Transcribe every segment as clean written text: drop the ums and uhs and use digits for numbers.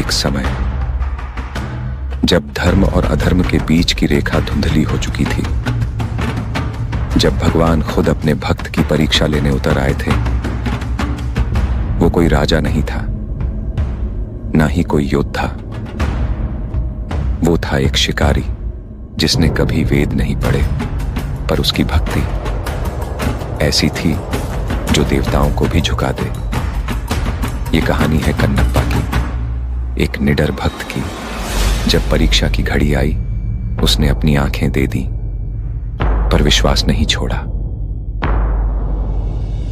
एक समय जब धर्म और अधर्म के बीच की रेखा धुंधली हो चुकी थी, जब भगवान खुद अपने भक्त की परीक्षा लेने उतर आए थे। वो कोई राजा नहीं था, ना ही कोई योद्धा। वो था एक शिकारी जिसने कभी वेद नहीं पढ़े, पर उसकी भक्ति ऐसी थी जो देवताओं को भी झुका दे। ये कहानी है कन्नप्पा की, एक निडर भक्त की। जब परीक्षा की घड़ी आई, उसने अपनी आंखें दे दी, पर विश्वास नहीं छोड़ा।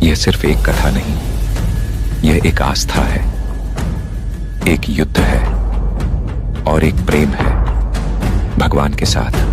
यह सिर्फ एक कथा नहीं, यह एक आस्था है, एक युद्ध है और एक प्रेम है भगवान के साथ।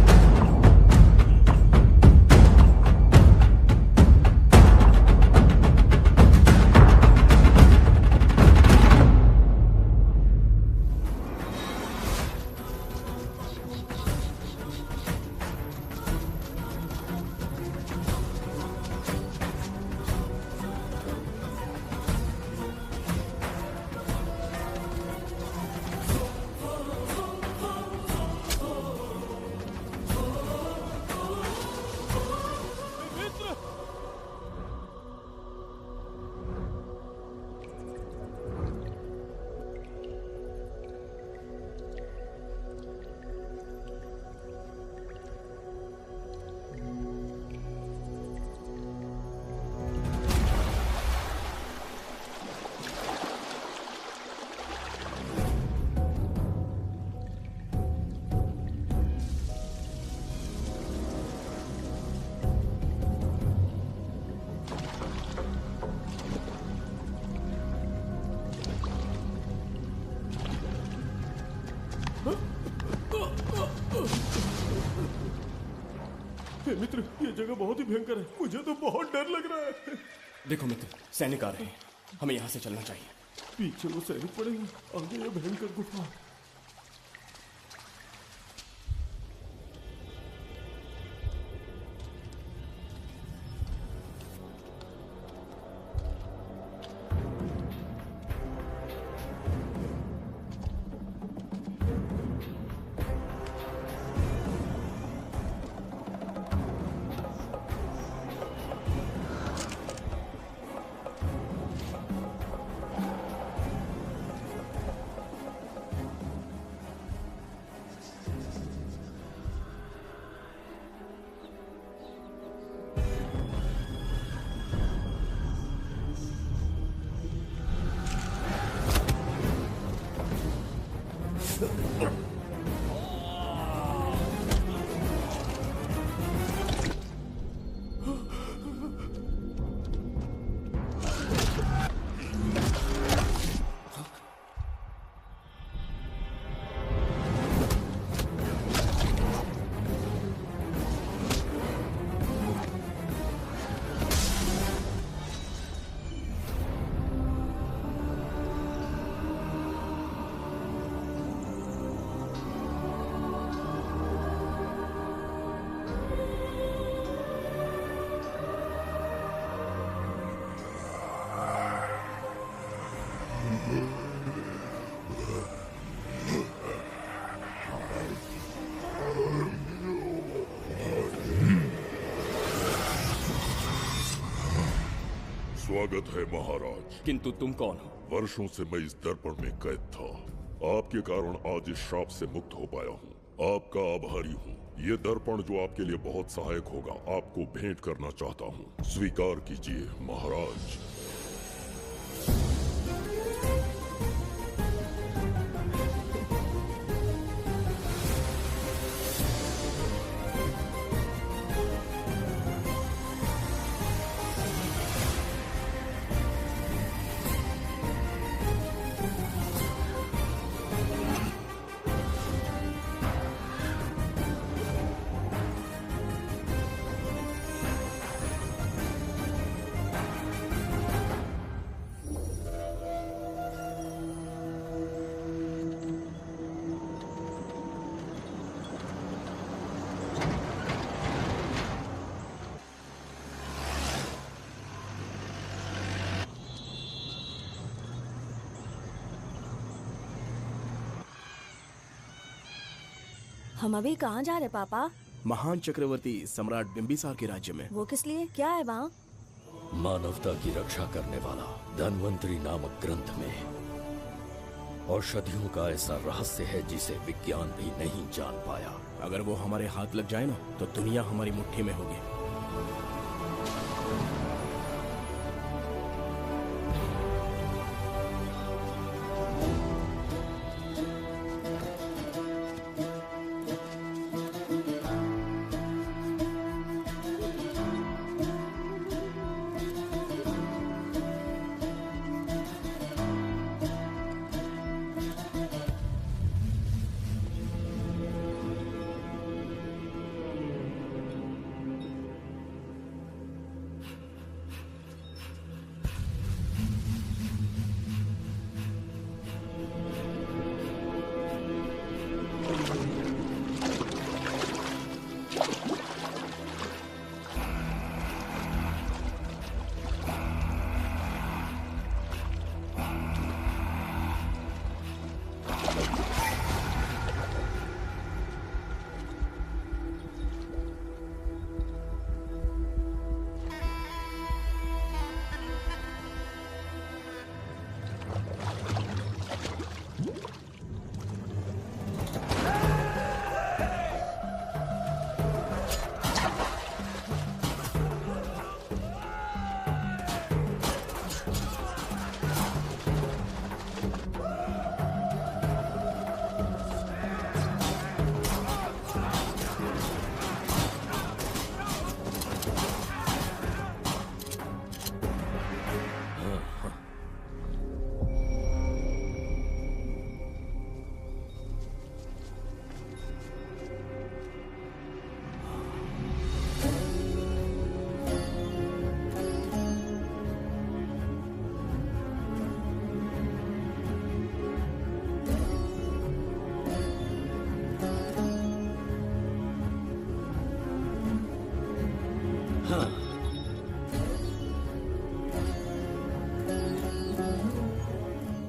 मित्र, ये जगह बहुत ही भयंकर है। मुझे तो बहुत डर लग रहा है। देखो मित्र, सैनिक आ रहे हैं, हमें यहाँ से चलना चाहिए। पीछे वो सैनिक पड़े हैं, आगे ये भयंकर गुफा। स्वागत है महाराज। किंतु तुम कौन हो? वर्षों से मैं इस दर्पण में कैद था। आपके कारण आज इस श्राप से मुक्त हो पाया हूँ। आपका आभारी हूँ। ये दर्पण जो आपके लिए बहुत सहायक होगा, आपको भेंट करना चाहता हूँ। स्वीकार कीजिए महाराज। हम अभी कहाँ जा रहे पापा? महान चक्रवर्ती सम्राट बिंबिसार के राज्य में। वो किस लिए? क्या है वहाँ? मानवता की रक्षा करने वाला धन्वंतरी नामक ग्रंथ में औषधियों का ऐसा रहस्य है जिसे विज्ञान भी नहीं जान पाया। अगर वो हमारे हाथ लग जाए ना तो दुनिया हमारी मुट्ठी में होगी।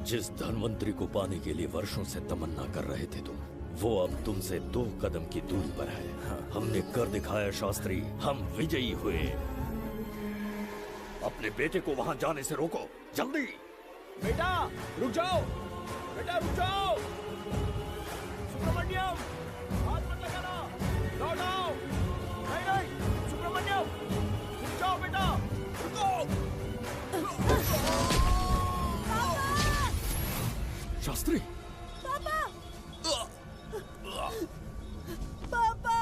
जिस धन्वंतरी को पाने के लिए वर्षों से तमन्ना कर रहे थे तुम, वो अब तुमसे 2 कदम की दूरी पर है। हमने कर दिखाया शास्त्री, हम विजयी हुए। अपने बेटे को वहां जाने से रोको, जल्दी। बेटा रुक जाओ, बेटा रुक जाओ। सुब्रमण्यम, हाथ मत लगाना, लौट आओ। नहीं नहीं सुब्रमण्यम, रुक जाओ बेटा, रुको। शास्त्री, पापा! पापा!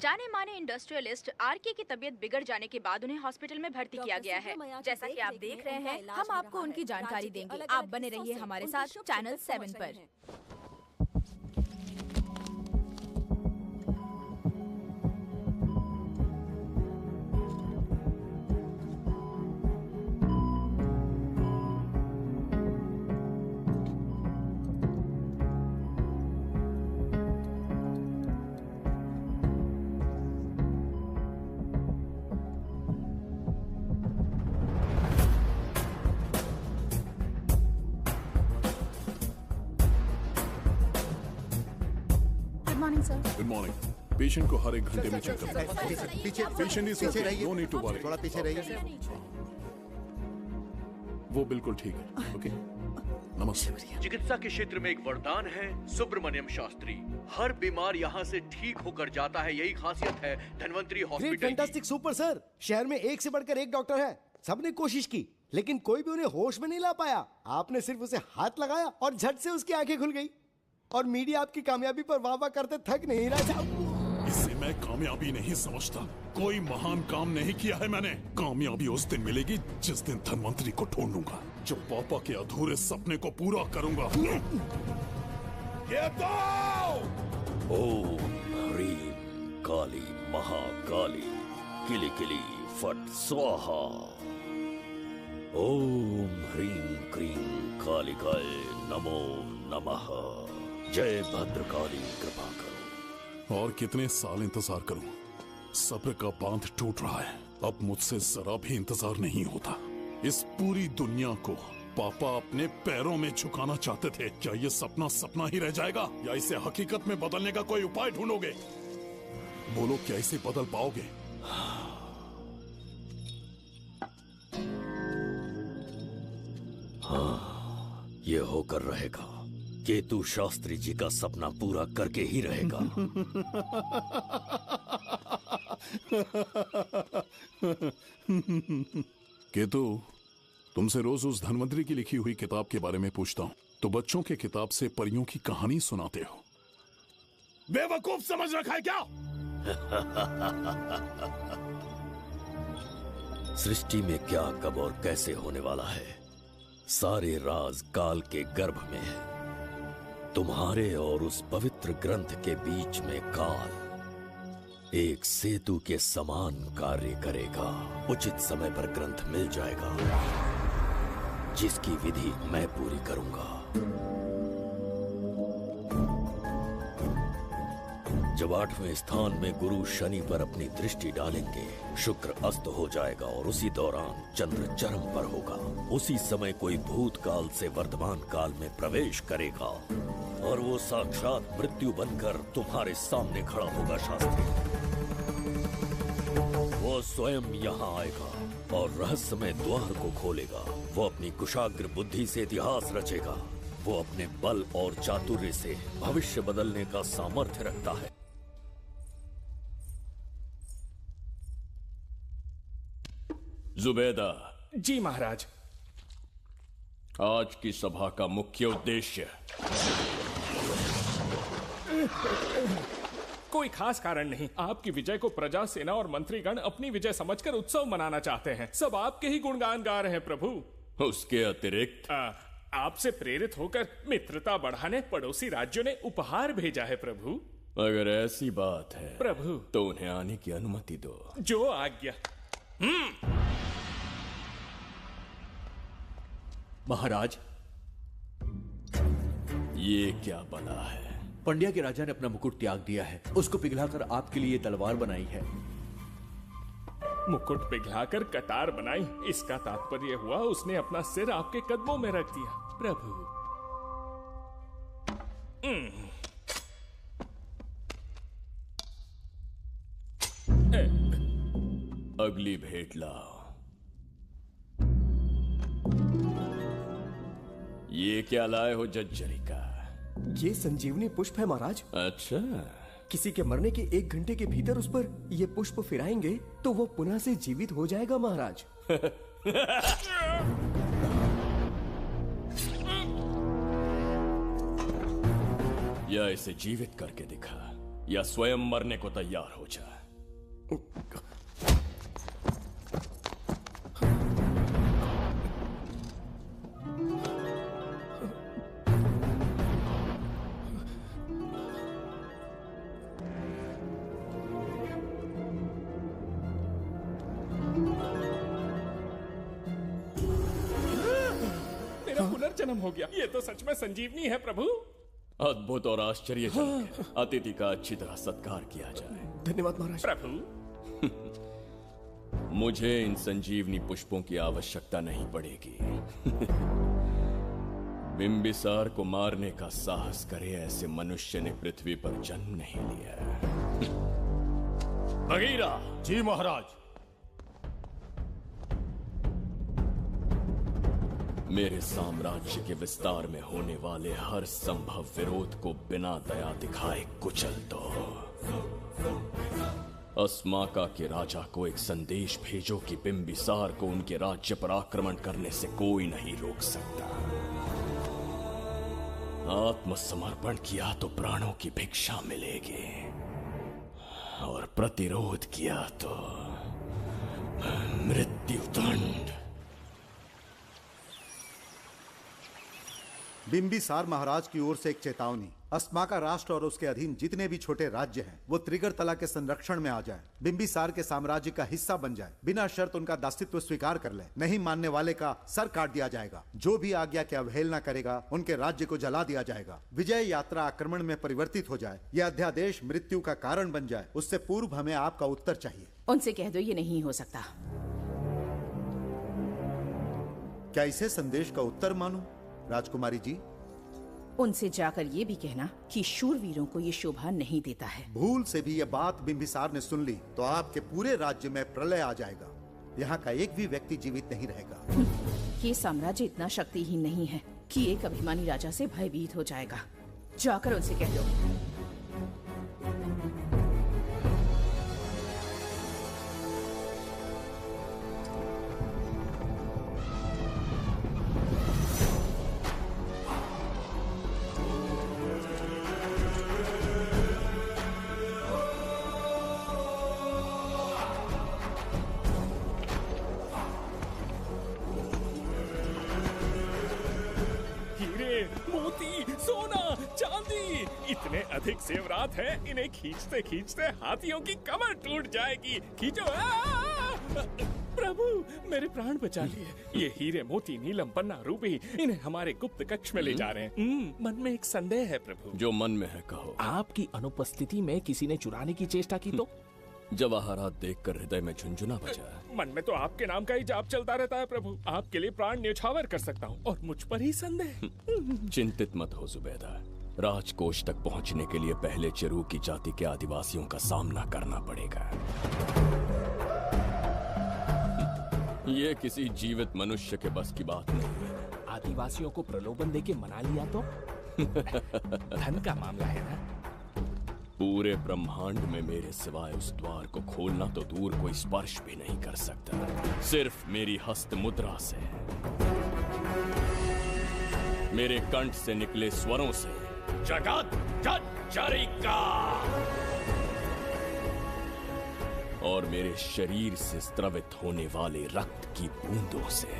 जाने माने इंडस्ट्रियलिस्ट आरके की तबीयत बिगड़ जाने के बाद उन्हें हॉस्पिटल में भर्ती किया गया है। जैसा कि आप देख रहे हैं, हम आपको उनकी जानकारी देंगे। आप बने रहिए हमारे साथ चैनल 7 पर। Good morning. पेशेंट को हर एक घंटे में चेक करना है। Patient is okay, no need to worry. थोड़ा पीछे रहिए। वो बिल्कुल ठीक है। ओके, नमस्ते। चिकित्सा के क्षेत्र में एक वरदान है सुब्रमण्यम शास्त्री। हर बीमार यहाँ से ठीक होकर जाता है, यही खासियत है Dhanvantari hospital. Fantastic, super sir. शहर में एक से बढ़कर एक डॉक्टर है। सबने कोशिश की लेकिन कोई भी उन्हें होश में नहीं ला पाया। आपने सिर्फ उसे हाथ लगाया और झट से उसकी आंखें खुल गई। और मीडिया आपकी कामयाबी पर वाह वाह करते थक नहीं रहा। इसे मैं कामयाबी नहीं समझता। कोई महान काम नहीं किया है मैंने। कामयाबी उस दिन मिलेगी जिस दिन धन्वंतरी को ढूंढूंगा, जो पापा के अधूरे सपने को पूरा करूंगा। ये दो! ओम ह्रीं काली महाकाली किली किली फट स्वाहा। ओम ह्रीं क्रीं कालिकाय नमो नमः। जय भद्रकाली, कृपा करो। और कितने साल इंतजार करूं? सब्र का बांध टूट रहा है। अब मुझसे जरा भी इंतजार नहीं होता। इस पूरी दुनिया को पापा अपने पैरों में झुकाना चाहते थे। क्या ये सपना सपना ही रह जाएगा या इसे हकीकत में बदलने का कोई उपाय ढूंढोगे? बोलो, क्या इसे बदल पाओगे? हाँ, ये होकर रहेगा। केतु शास्त्री जी का सपना पूरा करके ही रहेगा। केतु, तुमसे रोज उस धन्वंतरी की लिखी हुई किताब के बारे में पूछता हूँ तो बच्चों के किताब से परियों की कहानी सुनाते हो। बेवकूफ समझ रखा है क्या? सृष्टि में क्या, कब और कैसे होने वाला है, सारे राज काल के गर्भ में है। तुम्हारे और उस पवित्र ग्रंथ के बीच में काल एक सेतु के समान कार्य करेगा। उचित समय पर ग्रंथ मिल जाएगा, जिसकी विधि मैं पूरी करूंगा। जब 8वें स्थान में गुरु शनि पर अपनी दृष्टि डालेंगे, शुक्र अस्त हो जाएगा और उसी दौरान चंद्र चरम पर होगा। उसी समय कोई भूतकाल से वर्तमान काल में प्रवेश करेगा और वो साक्षात मृत्यु बनकर तुम्हारे सामने खड़ा होगा। शास्त्री, वो स्वयं यहाँ आएगा और रहस्यमय द्वार को खोलेगा। वो अपनी कुशाग्र बुद्धि से इतिहास रचेगा। वो अपने बल और चातुर्य से भविष्य बदलने का सामर्थ्य रखता है। जुबैदा। जी महाराज। आज की सभा का मुख्य उद्देश्य कोई खास कारण नहीं। आपकी विजय को प्रजा, सेना और मंत्रीगण अपनी विजय समझकर उत्सव मनाना चाहते हैं। सब आपके ही गुणगान गा रहे हैं प्रभु। उसके अतिरिक्त आपसे प्रेरित होकर मित्रता बढ़ाने पड़ोसी राज्यों ने उपहार भेजा है प्रभु। अगर ऐसी बात है प्रभु तो उन्हें आने की अनुमति दो। जो आज्ञा। महाराज, ये क्या बला है? पंड्या के राजा ने अपना मुकुट त्याग दिया है। उसको पिघलाकर आपके लिए तलवार बनाई है। मुकुट पिघलाकर कतार बनाई, इसका तात्पर्य हुआ उसने अपना सिर आपके कदमों में रख दिया प्रभु। अगली भेंट लाओ। ये क्या लाए हो जज्जरी का? ये संजीवनी पुष्प है महाराज। अच्छा, किसी के मरने के 1 घंटे के भीतर उस पर ये पुष्प फिराएंगे तो वो पुनः से जीवित हो जाएगा महाराज। या इसे जीवित करके दिखा। या स्वयं मरने को तैयार हो जा। पुनर्जन्म हो गया। ये तो सच में संजीवनी है प्रभु। अद्भुत और आश्चर्यजनक है। अतिथि का अच्छी तरह सत्कार किया जाए। धन्यवाद महाराज। प्रभु, मुझे इन संजीवनी पुष्पों की आवश्यकता नहीं पड़ेगी। बिंबिसार को मारने का साहस करे ऐसे मनुष्य ने पृथ्वी पर जन्म नहीं लिया। बगीरा। जी महाराज। मेरे साम्राज्य के विस्तार में होने वाले हर संभव विरोध को बिना दया दिखाए कुचल दो। अस्माका के राजा को एक संदेश भेजो कि बिंबिसार को उनके राज्य पर आक्रमण करने से कोई नहीं रोक सकता। आत्मसमर्पण किया तो प्राणों की भिक्षा मिलेगी और प्रतिरोध किया तो मृत्युदंड। बिंबिसार महाराज की ओर से एक चेतावनी। अस्माका राष्ट्र और उसके अधीन जितने भी छोटे राज्य हैं, वो त्रिगर्तला के संरक्षण में आ जाएं, बिंबिसार के साम्राज्य का हिस्सा बन जाए, बिना शर्त उनका दासत्व स्वीकार कर ले। नहीं मानने वाले का सर काट दिया जाएगा। जो भी आज्ञा की अवहेलना करेगा उनके राज्य को जला दिया जाएगा। विजय यात्रा आक्रमण में परिवर्तित हो जाए, यह अध्यादेश मृत्यु का कारण बन जाए, उससे पूर्व हमें आपका उत्तर चाहिए। उनसे कह दो ये नहीं हो सकता। क्या इसे संदेश का उत्तर मानूं? राजकुमारी जी, उनसे जाकर ये भी कहना कि शूरवीरों को ये शोभा नहीं देता है। भूल से भी ये बात बिंबिसार ने सुन ली तो आपके पूरे राज्य में प्रलय आ जाएगा। यहाँ का एक भी व्यक्ति जीवित नहीं रहेगा। ये साम्राज्य इतना शक्तिहीन नहीं है कि एक अभिमानी राजा से भयभीत हो जाएगा। जाकर उनसे कह दो। इतने अधिक जेवरात हैं, इन्हें खींचते खींचते हाथियों की कमर टूट जाएगी। खींचो। प्रभु, मेरे प्राण बचा लिए। ये हीरे मोती नीलम पन्ना रूबी, इन्हें हमारे गुप्त कक्ष में ले जा रहे हैं। मन में एक संदेह है प्रभु। जो मन में है कहो। आपकी अनुपस्थिति में किसी ने चुराने की चेष्टा की तो? जवाहरात देखकर हृदय में झुंझुना बजा। मन में तो आपके नाम का ही जाप चलता रहता है प्रभु। आपके लिए प्राण न्यौछावर कर सकता हूँ और मुझ पर ही संदेह। चिंतित मत हो जुबैदा। राजकोष तक पहुंचने के लिए पहले चिरूकी जाति के आदिवासियों का सामना करना पड़ेगा। ये किसी जीवित मनुष्य के बस की बात नहीं है। आदिवासियों को प्रलोभन देके मना लिया तो? धन का मामला है ना? पूरे ब्रह्मांड में मेरे सिवाय उस द्वार को खोलना तो दूर कोई स्पर्श भी नहीं कर सकता। सिर्फ मेरी हस्त मुद्रा से, मेरे कंठ से निकले स्वरों से जगत जज्जरिका और मेरे शरीर से स्रवित होने वाले रक्त की बूंदों से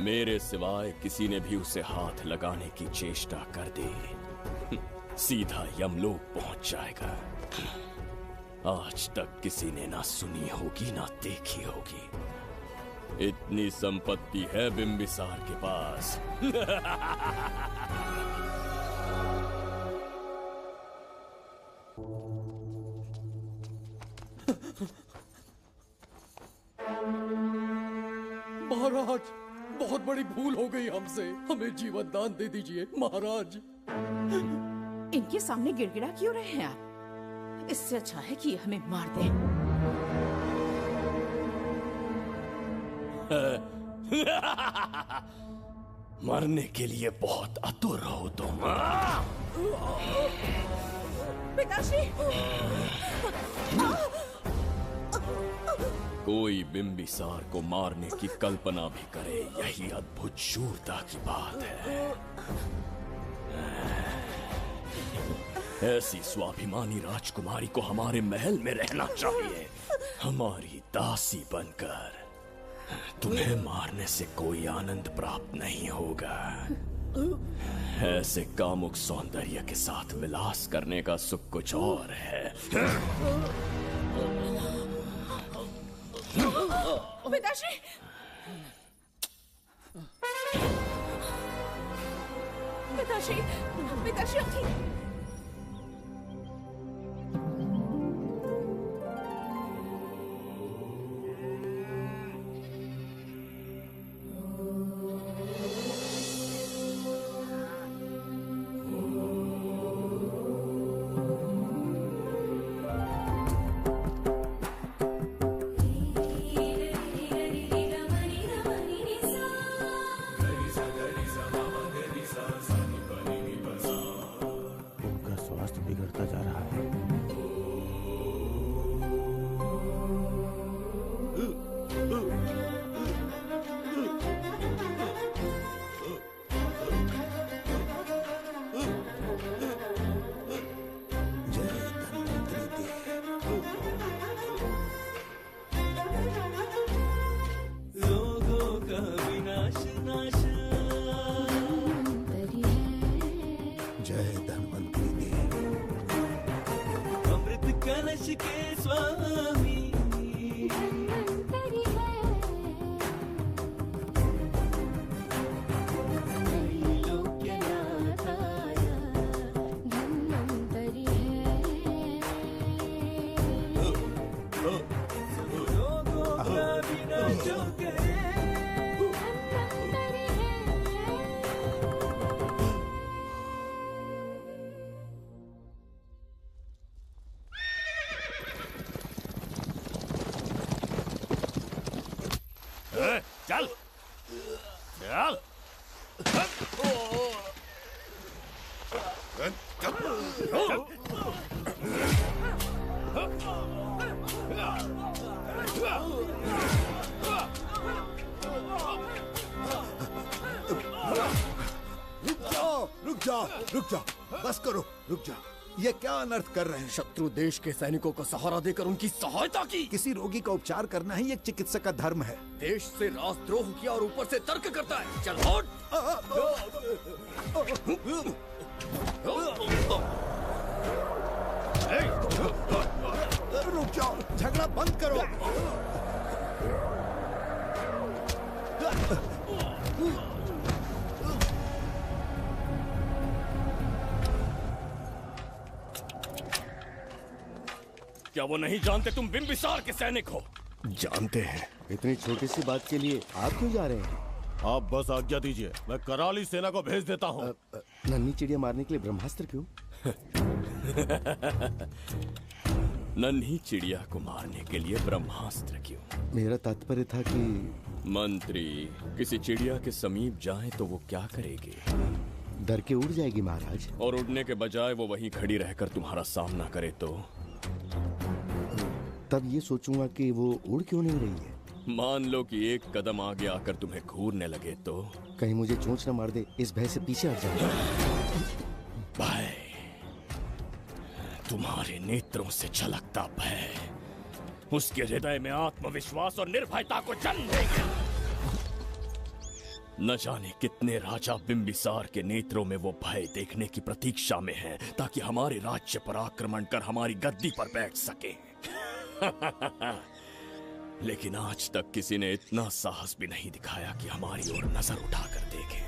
मेरे सिवाय किसी ने भी उसे हाथ लगाने की चेष्टा कर दी, सीधा यमलोक पहुंच जाएगा। आज तक किसी ने ना सुनी होगी ना देखी होगी। इतनी संपत्ति है बिंबिसार के पास। महाराज, बहुत बड़ी भूल हो गई हमसे। हमें जीवन दान दे दीजिए महाराज। इनके सामने गिड़गिड़ा क्यों रहे हैं आप? इससे अच्छा है कि हमें मार दें। मरने के लिए बहुत आतुर हो तुम। पिताश्री! कोई बिंबिसार को मारने की कल्पना भी करे, यही अद्भुत शूरता की बात है। ऐसी स्वाभिमानी राजकुमारी को हमारे महल में रहना चाहिए, हमारी दासी बनकर। तुम्हें मारने से कोई आनंद प्राप्त नहीं होगा। ऐसे कामुक सौंदर्य के साथ विलास करने का सुख कुछ और है। पिताश्री, पिताश्री, पिताश्री उठिए। चल चल। रुक जाओ, बस करो, रुक जाओ। ये क्या अनर्थ कर रहे हैं? शत्रु देश के सैनिकों को सहारा देकर उनकी सहायता की। किसी रोगी का उपचार करना ही एक चिकित्सक का धर्म है। देश से राजद्रोह किया और ऊपर से तर्क करता है। चल हट। रुक जाओ, झगड़ा बंद करो। क्या वो नहीं जानते तुम बिंबिसार के सैनिक हो? जानते हैं। इतनी छोटी सी बात के लिए आप क्यों जा रहे हैं? आप बस आज्ञा दीजिए, मैं कराली सेना को भेज देता हूँ। नन्ही चिड़िया मारने के लिए ब्रह्मास्त्र क्यों? नन्ही चिड़िया को मारने के लिए ब्रह्मास्त्र क्यों? मेरा तात्पर्य था कि मंत्री किसी चिड़िया के समीप जाए तो वो क्या करेगी? डर के उड़ जाएगी महाराज। और उड़ने के बजाय वो वहीं खड़ी रहकर तुम्हारा सामना करे तो? तब ये सोचूंगा कि वो उड़ क्यों नहीं रही है। मान लो कि एक कदम आगे आकर तुम्हें घूरने लगे तो? कहीं मुझे चोंच न मार दे, इस भय से पीछे हट जाऊंगा। भय, तुम्हारे नेत्रों से झलकता भय उसके हृदय में आत्मविश्वास और निर्भयता को जन्म देगा। न जाने कितने राजा बिंबिसार के नेत्रों में वो भय देखने की प्रतीक्षा में हैं, ताकि हमारे राज्य पर आक्रमण कर हमारी गद्दी पर बैठ सके। लेकिन आज तक किसी ने इतना साहस भी नहीं दिखाया कि हमारी ओर नजर उठाकर देखे।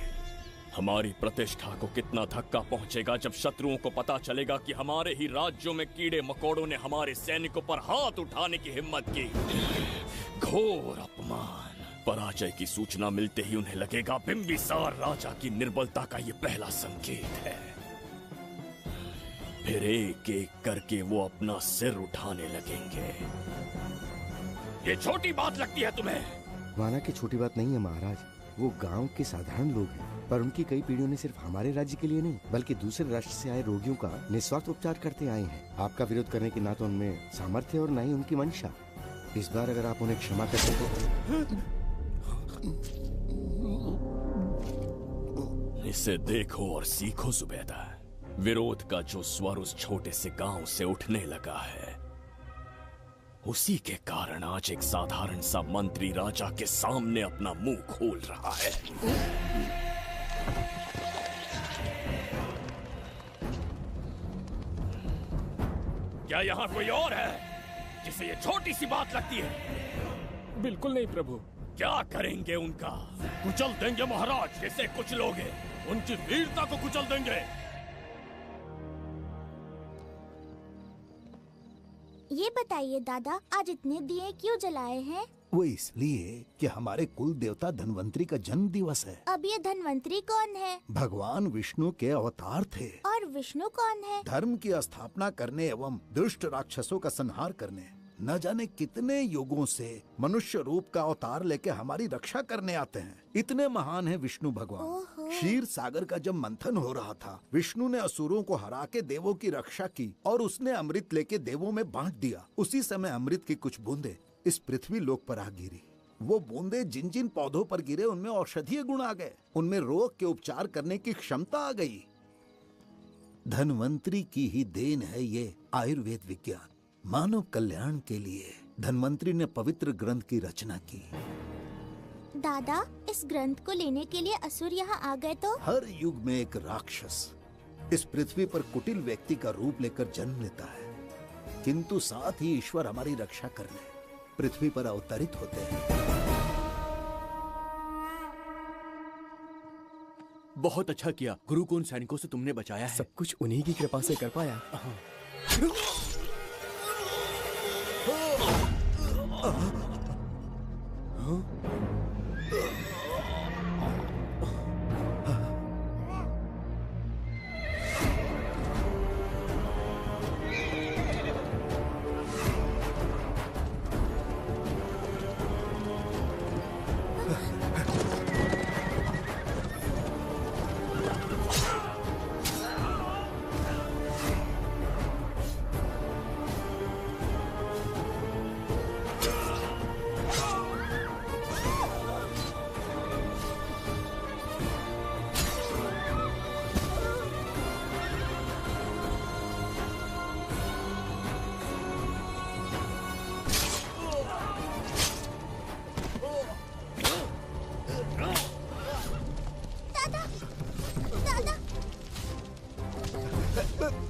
हमारी प्रतिष्ठा को कितना धक्का पहुंचेगा जब शत्रुओं को पता चलेगा कि हमारे ही राज्यों में कीड़े मकोड़ों ने हमारे सैनिकों पर हाथ उठाने की हिम्मत की। घोर अपमान। पराजय की सूचना मिलते ही उन्हें लगेगा बिंबिसार राजा की निर्बलता का ये पहला संकेत है। फिर एक एक करके वो अपना सिर उठाने लगेंगे। ये छोटी बात लगती है तुम्हें? माना कि छोटी बात नहीं है महाराज। वो गांव के साधारण लोग हैं, पर उनकी कई पीढ़ियों ने सिर्फ हमारे राज्य के लिए नहीं बल्कि दूसरे राष्ट्र से आए रोगियों का निस्वार्थ उपचार करते आए हैं। आपका विरोध करने की ना तो उनमें सामर्थ्य और ना ही उनकी मंशा। इस बार अगर आप उन्हें क्षमा कर सको। इसे देखो और सीखो जुबैदा। विरोध का जो स्वर उस छोटे से गांव से उठने लगा है, उसी के कारण आज एक साधारण सा मंत्री राजा के सामने अपना मुंह खोल रहा है। क्या यहाँ कोई और है जिसे ये छोटी सी बात लगती है? बिल्कुल नहीं प्रभु। क्या करेंगे उनका? कुचल देंगे महाराज। कैसे कुचलोगे? उनकी वीरता को कुचल देंगे। ये बताइए दादा, आज इतने दिए क्यों जलाए हैं? वो इसलिए कि हमारे कुल देवता धन्वंतरी का जन्म दिवस है। अब ये धन्वंतरी कौन है? भगवान विष्णु के अवतार थे। और विष्णु कौन है? धर्म की स्थापना करने एवं दुष्ट राक्षसों का संहार करने न जाने कितने युगों से मनुष्य रूप का अवतार लेके हमारी रक्षा करने आते हैं। इतने महान है विष्णु भगवान। क्षीर सागर का जब मंथन हो रहा था, विष्णु ने असुरों को हरा के देवों की रक्षा की और उसने अमृत लेके देवों में बांट दिया। उसी समय अमृत की कुछ बूंदे इस पृथ्वी लोक पर आ गिरी। वो बूंदे जिन जिन पौधों पर गिरे उनमें औषधीय गुण आ गए, उनमें रोग के उपचार करने की क्षमता आ गई। धन्वंतरी की ही देन है ये आयुर्वेद विज्ञान। मानव कल्याण के लिए धन्वंतरी ने पवित्र ग्रंथ की रचना की। दादा, इस ग्रंथ को लेने के लिए असुर यहाँ आ गए तो? हर युग में एक राक्षस इस पृथ्वी पर कुटिल व्यक्ति का रूप लेकर जन्म लेता है, किंतु साथ ही ईश्वर हमारी रक्षा करने पृथ्वी पर अवतरित होते हैं। बहुत अच्छा किया गुरु को उन सैनिकों से तुमने बचाया है। सब कुछ उन्हीं की कृपा से कर पाया।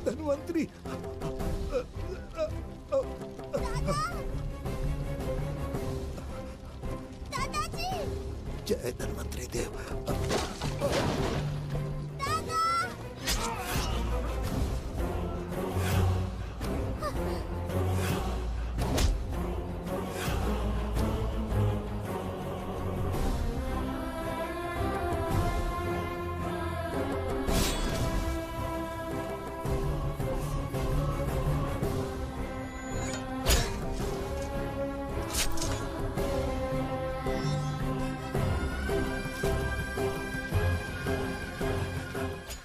धन्वंतरी, दादाजी, जय धन्वंतरी देव।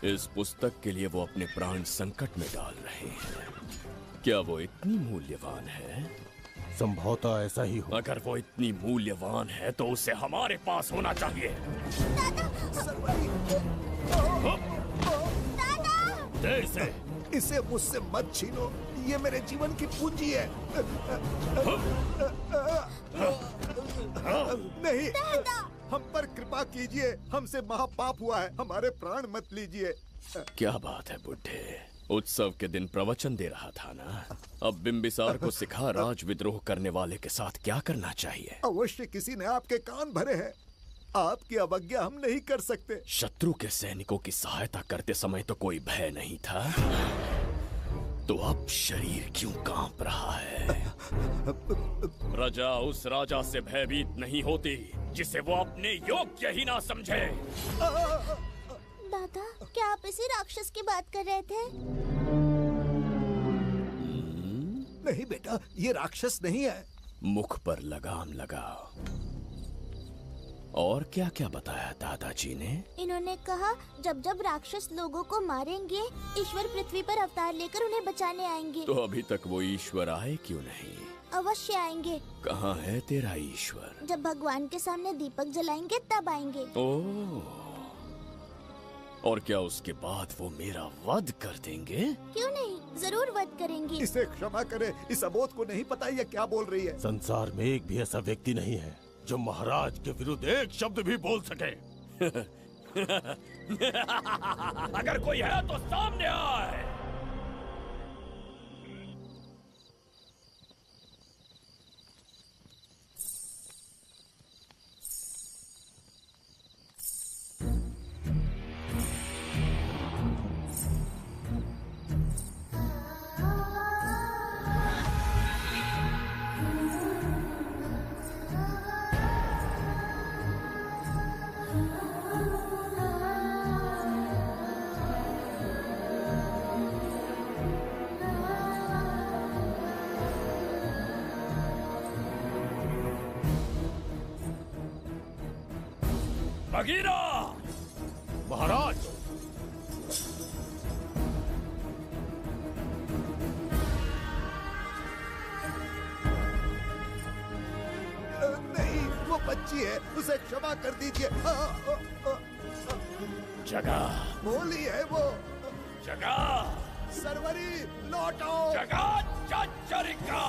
इस पुस्तक के लिए वो अपने प्राण संकट में डाल रहे हैं। क्या वो इतनी मूल्यवान है? संभवतः ऐसा ही हो। अगर वो इतनी मूल्यवान है तो उसे हमारे पास होना चाहिए। दे इसे। इसे मुझसे मत छीनो, ये मेरे जीवन की पूंजी है। नहीं, हम पर कृपा कीजिए, हमसे महापाप हुआ है, हमारे प्राण मत लीजिए। क्या बात है बुड्ढे, उत्सव के दिन प्रवचन दे रहा था ना। अब बिंबिसार को सिखा राज विद्रोह करने वाले के साथ क्या करना चाहिए। अवश्य किसी ने आपके कान भरे हैं, आपकी अवज्ञा हम नहीं कर सकते। शत्रु के सैनिकों की सहायता करते समय तो कोई भय नहीं था, तो अब शरीर क्यों कांप रहा है? प्रजा उस राजा से भयभीत नहीं होती जिसे वो अपने योग्य ही ना समझे। दादा, क्या आप इसी राक्षस की बात कर रहे थे? नहीं बेटा, ये राक्षस नहीं है। मुख पर लगाम लगाओ। और क्या क्या बताया दादाजी ने? इन्होंने कहा जब जब राक्षस लोगों को मारेंगे, ईश्वर पृथ्वी पर अवतार लेकर उन्हें बचाने आएंगे। तो अभी तक वो ईश्वर आए क्यों नहीं? अवश्य आएंगे। कहाँ है तेरा ईश्वर? जब भगवान के सामने दीपक जलाएंगे तब आएंगे। ओह, और क्या उसके बाद वो मेरा वध कर देंगे? क्यों नहीं, जरूर वध करेंगे। इसे क्षमा करे, इस अबोध को नहीं पता ये क्या बोल रही है। संसार में एक भी ऐसा व्यक्ति नहीं है जो महाराज के विरुद्ध एक शब्द भी बोल सके। अगर कोई है तो सामने आए। बगीरा! महाराज! नहीं, वो बच्ची है, उसे क्षमा कर दीजिए। जगह बोली है वो। जगह सरवरी लौटो। जगह चचरिका।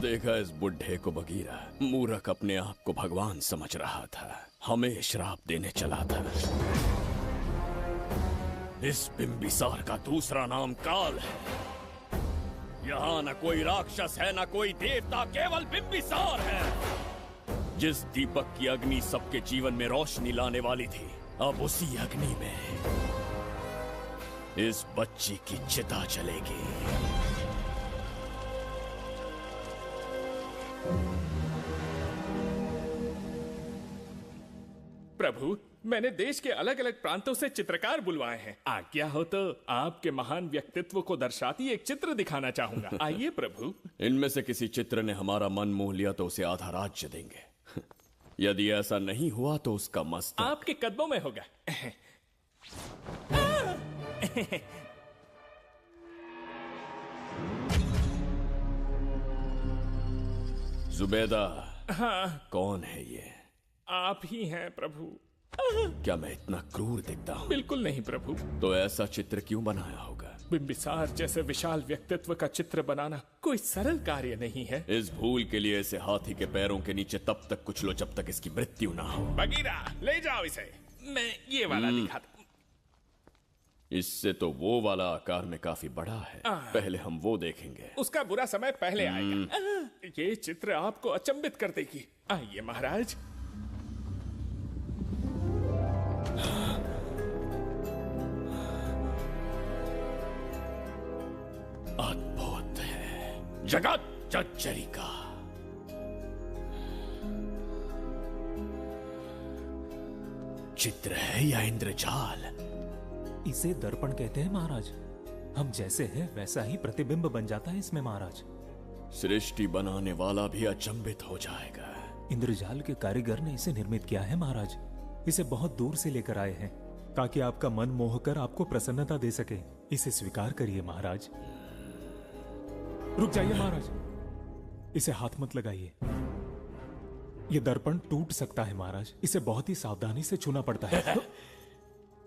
देखा इस बुढ़े को बगीरा। मूर्ख अपने आप को भगवान समझ रहा था, हमें श्राप देने चला था। इस बिंबिसार का दूसरा नाम काल है। यहाँ न कोई राक्षस है न कोई देवता, केवल बिंबिसार है। जिस दीपक की अग्नि सबके जीवन में रोशनी लाने वाली थी, अब उसी अग्नि में इस बच्ची की चिता जलेगी। प्रभु, मैंने देश के अलग अलग प्रांतों से चित्रकार बुलवाए हैं। आज्ञा हो तो आपके महान व्यक्तित्व को दर्शाती एक चित्र दिखाना चाहूंगा। आइए प्रभु। इनमें से किसी चित्र ने हमारा मन मोह लिया तो उसे आधा राज्य देंगे। यदि ऐसा नहीं हुआ तो उसका मस्तक आपके कदमों में होगा। जुबेदा। हाँ। कौन है ये? आप ही हैं प्रभु। क्या मैं इतना क्रूर दिखता हूँ? बिल्कुल नहीं प्रभु। तो ऐसा चित्र क्यों बनाया होगा? बिंबिसार जैसे विशाल व्यक्तित्व का चित्र बनाना कोई सरल कार्य नहीं है। इस भूल के लिए इसे हाथी के पैरों के नीचे तब तक कुचलो जब तक इसकी मृत्यु ना हो। बगीरा, ले जाओ इसे। मैं ये वाला दिखाता। इससे तो वो वाला आकार में काफी बड़ा है। पहले हम वो देखेंगे। उसका बुरा समय पहले आएगा। ये चित्र आपको अचंभित कर देगी। आइए महाराज। अद्भुत है। जगत चचरिका। चित्र है या इंद्रजाल? इसे दर्पण कहते हैं महाराज। हम जैसे हैं वैसा ही प्रतिबिंब बन जाता है इसमें महाराज। सृष्टि बनाने वाला भी अचंभित हो जाएगा। इंद्रजाल के कारीगर ने इसे निर्मित किया है महाराज। इसे बहुत दूर से लेकर आए हैं ताकि आपका मन मोह कर आपको प्रसन्नता दे सके। इसे स्वीकार करिए महाराज। रुक जाइए महाराज, इसे हाथ मत लगाइए। ये दर्पण टूट सकता है महाराज। इसे बहुत ही सावधानी से छूना पड़ता है।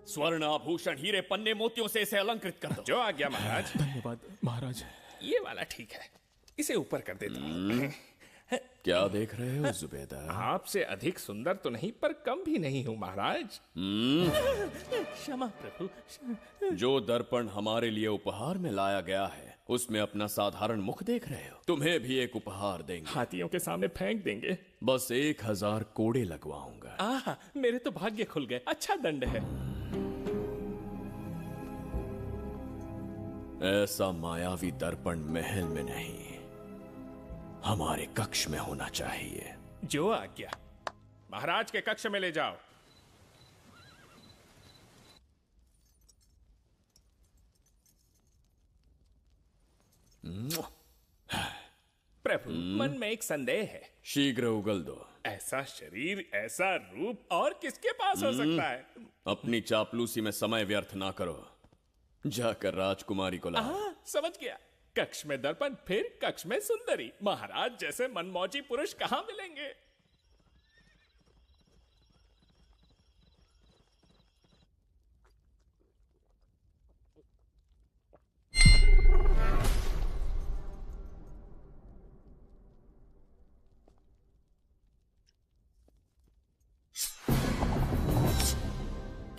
स्वर्ण आभूषण हीरे पन्ने मोतियों से इसे अलंकृत कर दो। जो आ गया महाराज। धन्यवाद महाराज। ये वाला ठीक है, इसे ऊपर कर देता हूँ। क्या देख रहे हो जुबेदा? आपसे अधिक सुंदर तो नहीं पर कम भी नहीं हूँ महाराज। क्षमा प्रभु। जो दर्पण हमारे लिए उपहार में लाया गया है उसमें अपना साधारण मुख देख रहे हो। तुम्हें भी एक उपहार देंगे। हाथियों के सामने फेंक देंगे। बस 1000 कोड़े लगवाऊंगा। मेरे तो भाग्य खुल गए। अच्छा दंड है। ऐसा मायावी दर्पण महल में नहीं, हमारे कक्ष में होना चाहिए। जो आज्ञा। महाराज के कक्ष में ले जाओ। प्रभु, मन में एक संदेह है। शीघ्र उगल दो। ऐसा शरीर, ऐसा रूप और किसके पास हो सकता है? अपनी चापलूसी में समय व्यर्थ ना करो। जाकर राजकुमारी को लाओ। समझ गया। कक्ष में दर्पण, फिर कक्ष में सुंदरी। महाराज जैसे मनमौजी पुरुष कहाँ मिलेंगे?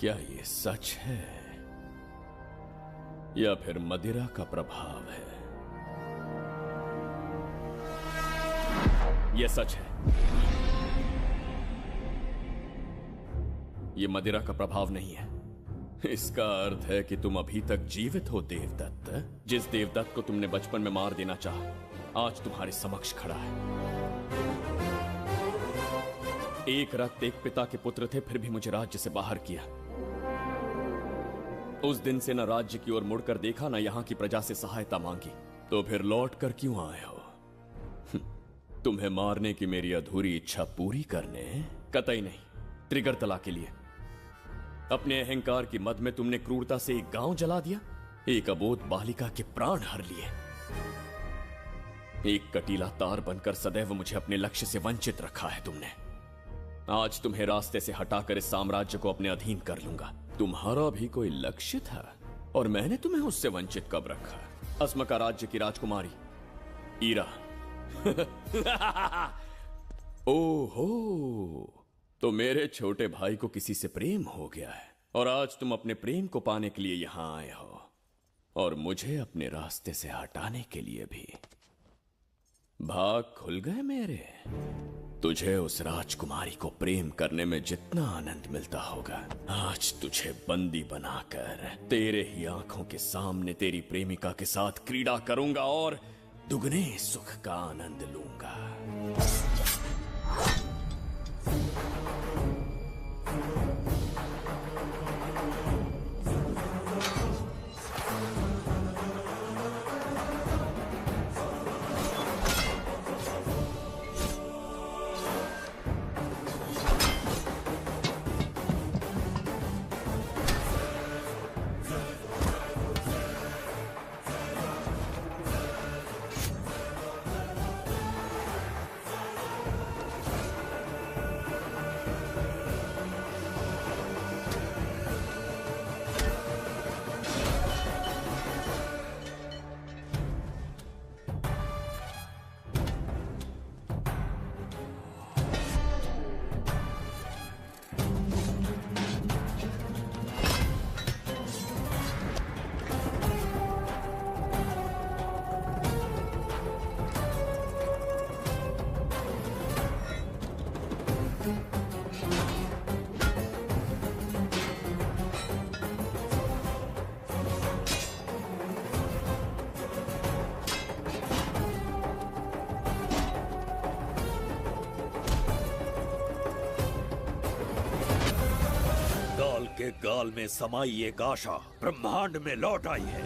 क्या ये सच है या फिर मदिरा का प्रभाव है? ये सच है। ये मदिरा का प्रभाव नहीं है। इसका अर्थ है कि तुम अभी तक जीवित हो देवदत्त। जिस देवदत्त को तुमने बचपन में मार देना चाहा, आज तुम्हारे समक्ष खड़ा है। एक रक्त एक पिता के पुत्र थे, फिर भी मुझे राज्य से बाहर किया। उस दिन से न राज्य की ओर मुड़कर देखा, न यहां की प्रजा से सहायता मांगी। तो फिर लौट कर क्यों आए हो? तुम्हें मारने की मेरी अधूरी इच्छा पूरी करने? कतई नहीं, त्रिगर्तला के लिए। अपने अहंकार की मद में तुमने क्रूरता से एक गांव जला दिया, एक अबोध बालिका के प्राण हर लिए। एक कटीला तार बनकर सदैव मुझे अपने लक्ष्य से वंचित रखा है तुमने। आज तुम्हें रास्ते से हटाकर इस साम्राज्य को अपने अधीन कर लूंगा। तुम्हारा भी कोई लक्ष्य था और मैंने तुम्हें उससे वंचित कब रखा? अस्मका राज्य की राजकुमारी ईरा। ओहो, तो मेरे छोटे भाई को किसी से प्रेम हो गया है और आज तुम अपने प्रेम को पाने के लिए यहां आए हो और मुझे अपने रास्ते से हटाने के लिए भी। भाग खुल गए मेरे। तुझे उस राजकुमारी को प्रेम करने में जितना आनंद मिलता होगा, आज तुझे बंदी बनाकर तेरे ही आंखों के सामने तेरी प्रेमिका के साथ क्रीड़ा करूंगा और दुगने सुख का आनंद लूंगा। के गाल में समाई एक आशा ब्रह्मांड में लौट आई है।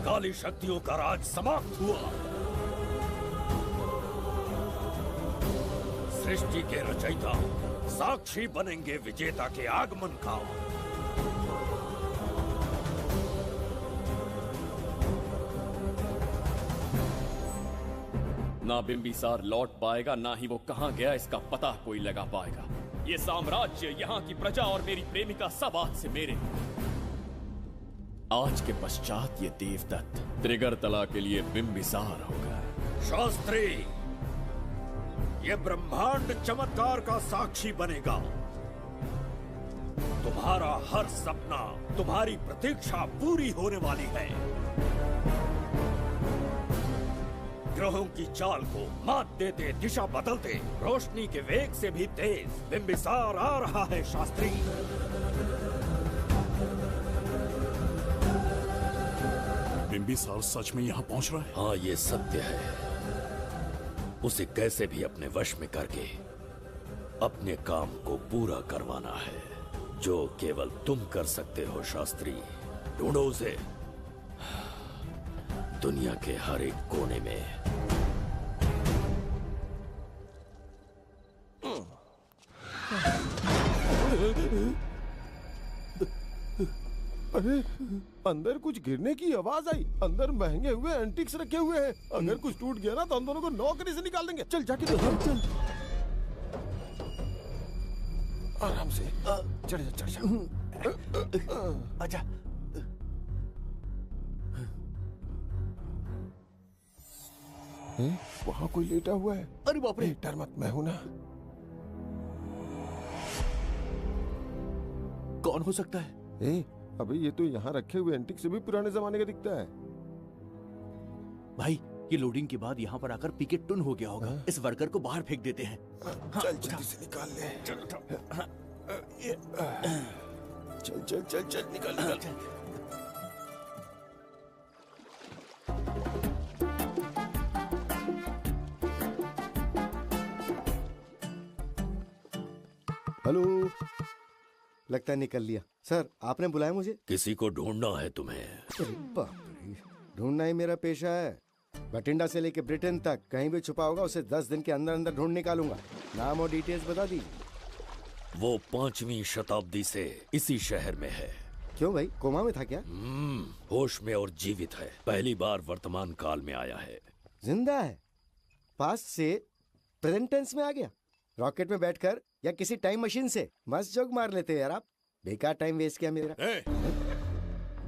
काली शक्तियों का राज समाप्त हुआ। सृष्टि के रचयिता साक्षी बनेंगे विजेता के आगमन का। ना बिंबिसार लौट पाएगा, ना ही वो कहां गया इसका पता कोई लगा पाएगा। ये साम्राज्य, यहाँ की प्रजा और मेरी प्रेमिका सब आज से मेरे। आज के पश्चात ये देवदत्त त्रिगर्तला के लिए बिंबिसार होगा। शास्त्री, ये ब्रह्मांड चमत्कार का साक्षी बनेगा। तुम्हारा हर सपना, तुम्हारी प्रतीक्षा पूरी होने वाली है। ग्रहों की चाल को मात देते, दिशा बदलते, रोशनी के वेग से भी तेज बिंबिसार आ रहा है। शास्त्री, बिंबिसार सच में यहाँ पहुँच रहा है? हाँ, ये सत्य है। उसे कैसे भी अपने वश में करके अपने काम को पूरा करवाना है, जो केवल तुम कर सकते हो। शास्त्री, ढूंढो उसे दुनिया के हर एक कोने में। अरे अंदर कुछ गिरने की आवाज आई। अंदर महंगे हुए एंटिक्स रखे हुए हैं। अगर कुछ टूट गया ना तो हम दोनों को नौकरी से निकाल देंगे। चल जाके देख। चल आराम से चढ़ जा चढ़ जा। आजा। वहाँ कोई लेटा हुआ है। अरे बाप रे। डर मत, मैं हूं ना। कौन हो सकता है? अबे ये तो यहाँ रखे हुए एंटिक से भी पुराने जमाने का दिखता है। भाई ये लोडिंग के बाद यहाँ पर आकर पीके टुन हो गया होगा। इस वर्कर को बाहर फेंक देते हैं। चल जल्दी से निकाल ले। चल चल चल चल निकाल निकाल। हेलो, लगता है निकल लिया। सर आपने बुलाया मुझे? किसी को ढूंढना है तुम्हें। अरे बाप रे, ढूंढना ही मेरा पेशा है। बठिंडा से लेके ब्रिटेन तक कहीं भी छुपा होगा उसे 10 दिन के अंदर अंदर ढूंढ निकालूंगा। नाम और डिटेल्स बता दी। वो 5वीं शताब्दी से इसी शहर में है। क्यों भाई, कोमा में था क्या? होश में और जीवित है। पहली बार वर्तमान काल में आया है। जिंदा है? पास्ट से प्रेजेंट टेंस में आ गया? रॉकेट में बैठकर या किसी टाइम मशीन से? मस्त जोक मार लेते यार आप। बेकार टाइम वेस्ट किया मेरा।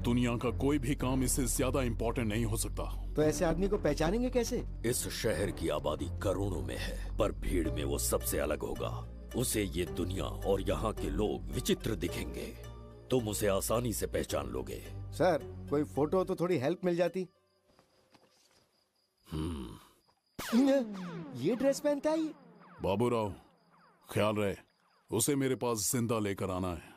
दुनिया का कोई भी काम इससे ज्यादा इम्पोर्टेंट नहीं हो सकता। तो ऐसे आदमी को पहचानेंगे कैसे? इस शहर की आबादी करोड़ों में है, पर भीड़ में वो सबसे अलग होगा। उसे ये दुनिया और यहाँ के लोग विचित्र दिखेंगे। तुम उसे आसानी से पहचान लोगे। सर कोई फोटो तो थोड़ी हेल्प मिल जाती। ये ड्रेस पहनता है ये? बाबूराव ख्याल रहे, उसे मेरे पास जिंदा लेकर आना है।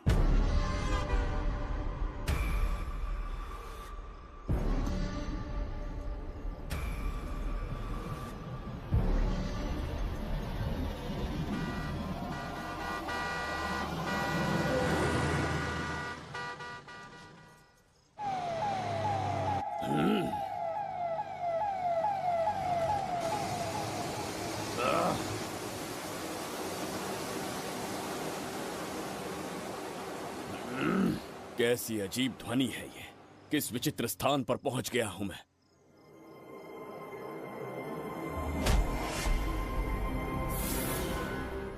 कैसी अजीब ध्वनि है ये। किस विचित्र स्थान पर पहुंच गया हूं मैं।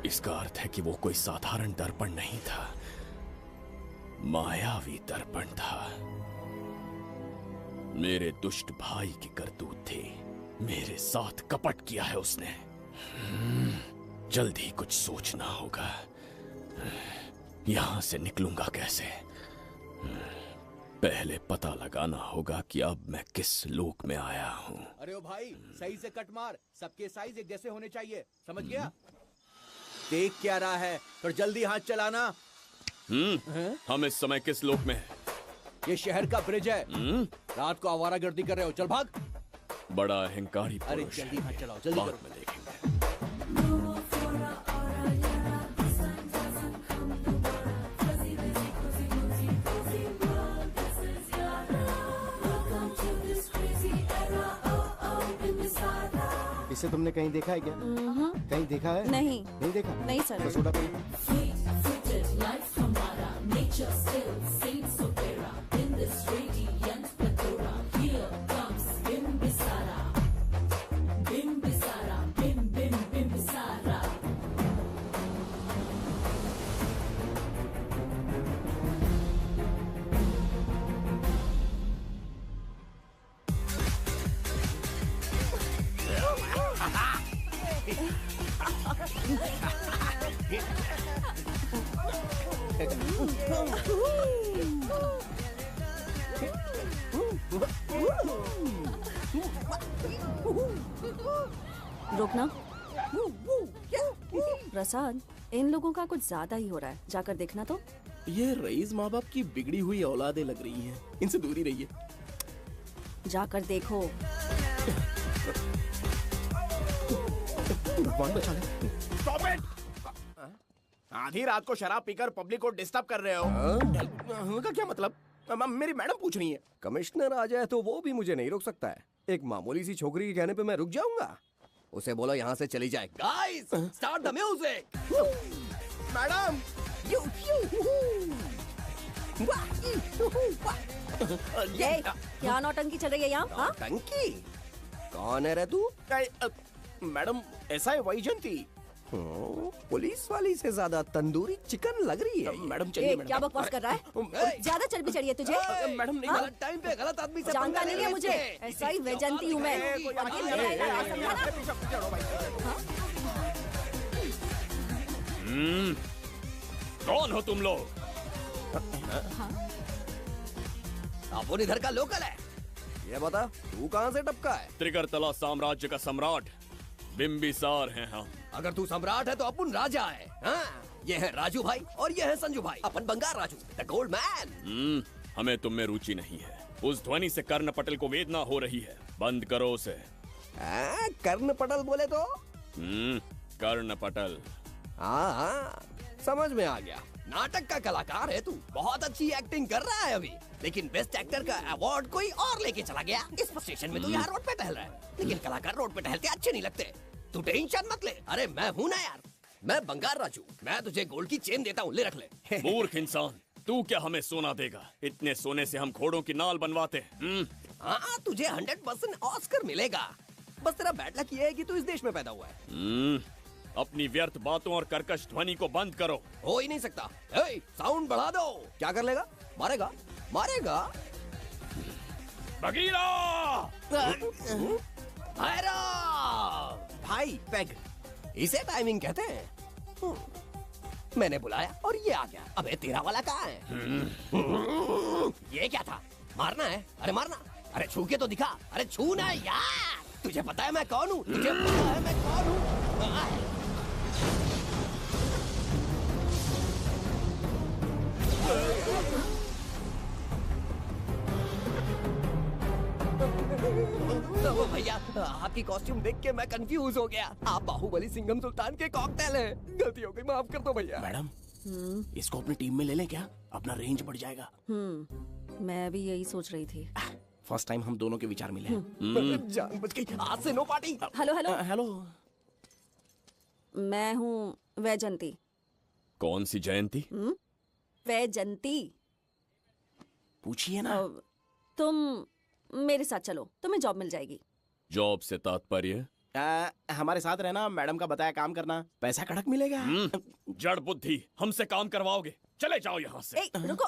इसका अर्थ है कि वो कोई साधारण दर्पण नहीं था, मायावी दर्पण था। मेरे दुष्ट भाई की करतूत थी। मेरे साथ कपट किया है उसने। जल्द ही कुछ सोचना होगा। यहां से निकलूंगा कैसे? पहले पता लगाना होगा कि अब मैं किस लोक में आया हूँ। अरे ओ भाई, सही से कट मार। सबके साइज एक जैसे होने चाहिए, समझ गया? देख क्या रहा है, पर जल्दी हाथ चलाना। हम इस समय किस लोक में हैं? ये शहर का ब्रिज है। रात को आवारागर्दी कर रहे हो, चल भाग। बड़ा अहंकारी पुरुष। अरे जल्दी हाथ चलाओ, जल्दी बाद करो। में देखेंगे। इसे तुमने कहीं देखा है क्या? कहीं देखा है? नहीं। नहीं देखा? नहीं सर। बस उड़ा पड़ी। रुकना। प्रसाद, इन लोगों का कुछ ज्यादा ही हो रहा है। जाकर देखना तो। ये रईस माँ बाप की बिगड़ी हुई औलादें लग रही हैं। इनसे दूर ही रहिए। जाकर देखो। भगवान बचा ले। Stop it! आधी रात को शराब पीकर पब्लिक को डिस्टर्ब कर रहे हो। का क्या मतलब? मेरी मैडम पूछ रही है। कमिश्नर आ जाए तो वो भी मुझे नहीं रोक सकता है। एक मामूली सी छोकरी के कहने पे मैं रुक जाऊंगा? उसे बोलो यहाँ से चली जाए। Guys, start the music. Madam, ये क्या नौटंकी चल रही है यहाँ? हाँ? टंकी? कौन है रे तू? मैडम ऐसा है वैजयंती। पुलिस वाली से ज्यादा तंदूरी चिकन लग रही है। मैडम ये क्या बकवास कर रहा है? ज्यादा चर्बी चढ़ी है तुझे? मैडम नहीं, हाँ? गलत टाइम पे गलत आदमी से जानता नहीं है मुझे, ऐसा ही वैजयंती हूँ मैं। कौन हो तुम लोग? अपन इधर का लोकल है। ये बता तू कहाँ से टपका है? त्रिगर्तला साम्राज्य का सम्राट बिंबिसार हैं हम। अगर तू सम्राट है तो अपन राजा है। हाँ? ये है राजू भाई और ये है संजू भाई, अपन बंगार राजू, द गोल्ड मैन। हमें तुम में रुचि नहीं है। उस ध्वनि से कर्ण पटल को वेदना हो रही है, बंद करो उसे। कर्ण पटल बोले तो? कर्ण पटल। हाँ, समझ में आ गया। नाटक का कलाकार है तू, बहुत अच्छी एक्टिंग कर रहा है अभी, लेकिन बेस्ट एक्टर का अवार्ड कोई और लेके चला गया। इस स्टेशन में तू यहाँ रोड पे टहल रहा है, लेकिन कलाकार रोड पे टहलते अच्छे नहीं लगते। तू टेंशन मत ले। अरे मैं हूँ ना यार, मैं बंगार राजू, मैं तुझे गोल्ड की चेन देता हूँ, ले रख ले। मूर्ख इंसान, तू क्या हमें सोना देगा? इतने सोने से हम घोड़ों की नाल बनवाते हैं। हाँ, तुझे 100% ऑस्कर मिलेगा। बस तेरा बैड लक ये है कि तू इस देश में पैदा हुआ है। अपनी व्यर्थ बातों और कर्कश ध्वनि को बंद करो। हो ही नहीं सकता। साउंड बढ़ा दो। क्या कर लेगा? मारेगा? मारेगा? बगीरा! भाई पैग, इसे टाइमिंग कहते हैं। मैंने बुलाया और ये आ गया। अबे तेरा वाला कहाँ है? ये क्या था? मारना है? अरे मारना। अरे छू के तो दिखा। अरे छू ना यार। तुझे पता है मैं कौन हूँ? तुझे पता है मैं कौन हूँ? तो भैया, आपकी कॉस्ट्यूम देख के मैं कंफ्यूज हो गया। आप बाहुबली सिंघम सुल्तान के कॉकटेल हैं। गलती हो गई, माफ कर दो भैया। मैडम, इसको अपनी टीम में ले लें क्या? अपना रेंज बढ़ जाएगा। मैं भी यही सोच रही थी। फर्स्ट टाइम हम दोनों के विचार मिले। जान बच गई। आज से no party. Hello hello hello, मैं हूँ वैजयंती। कौन सी जयंती? वैजयंती। पूछिए ना। तुम मेरे साथ चलो, तुम्हें जॉब मिल जाएगी। जॉब से तात्पर्य? हमारे साथ रहना, मैडम का बताया काम करना, पैसा कड़क मिलेगा। जड़ बुद्धि, हमसे काम करवाओगे? चले जाओ यहाँ से। रुको,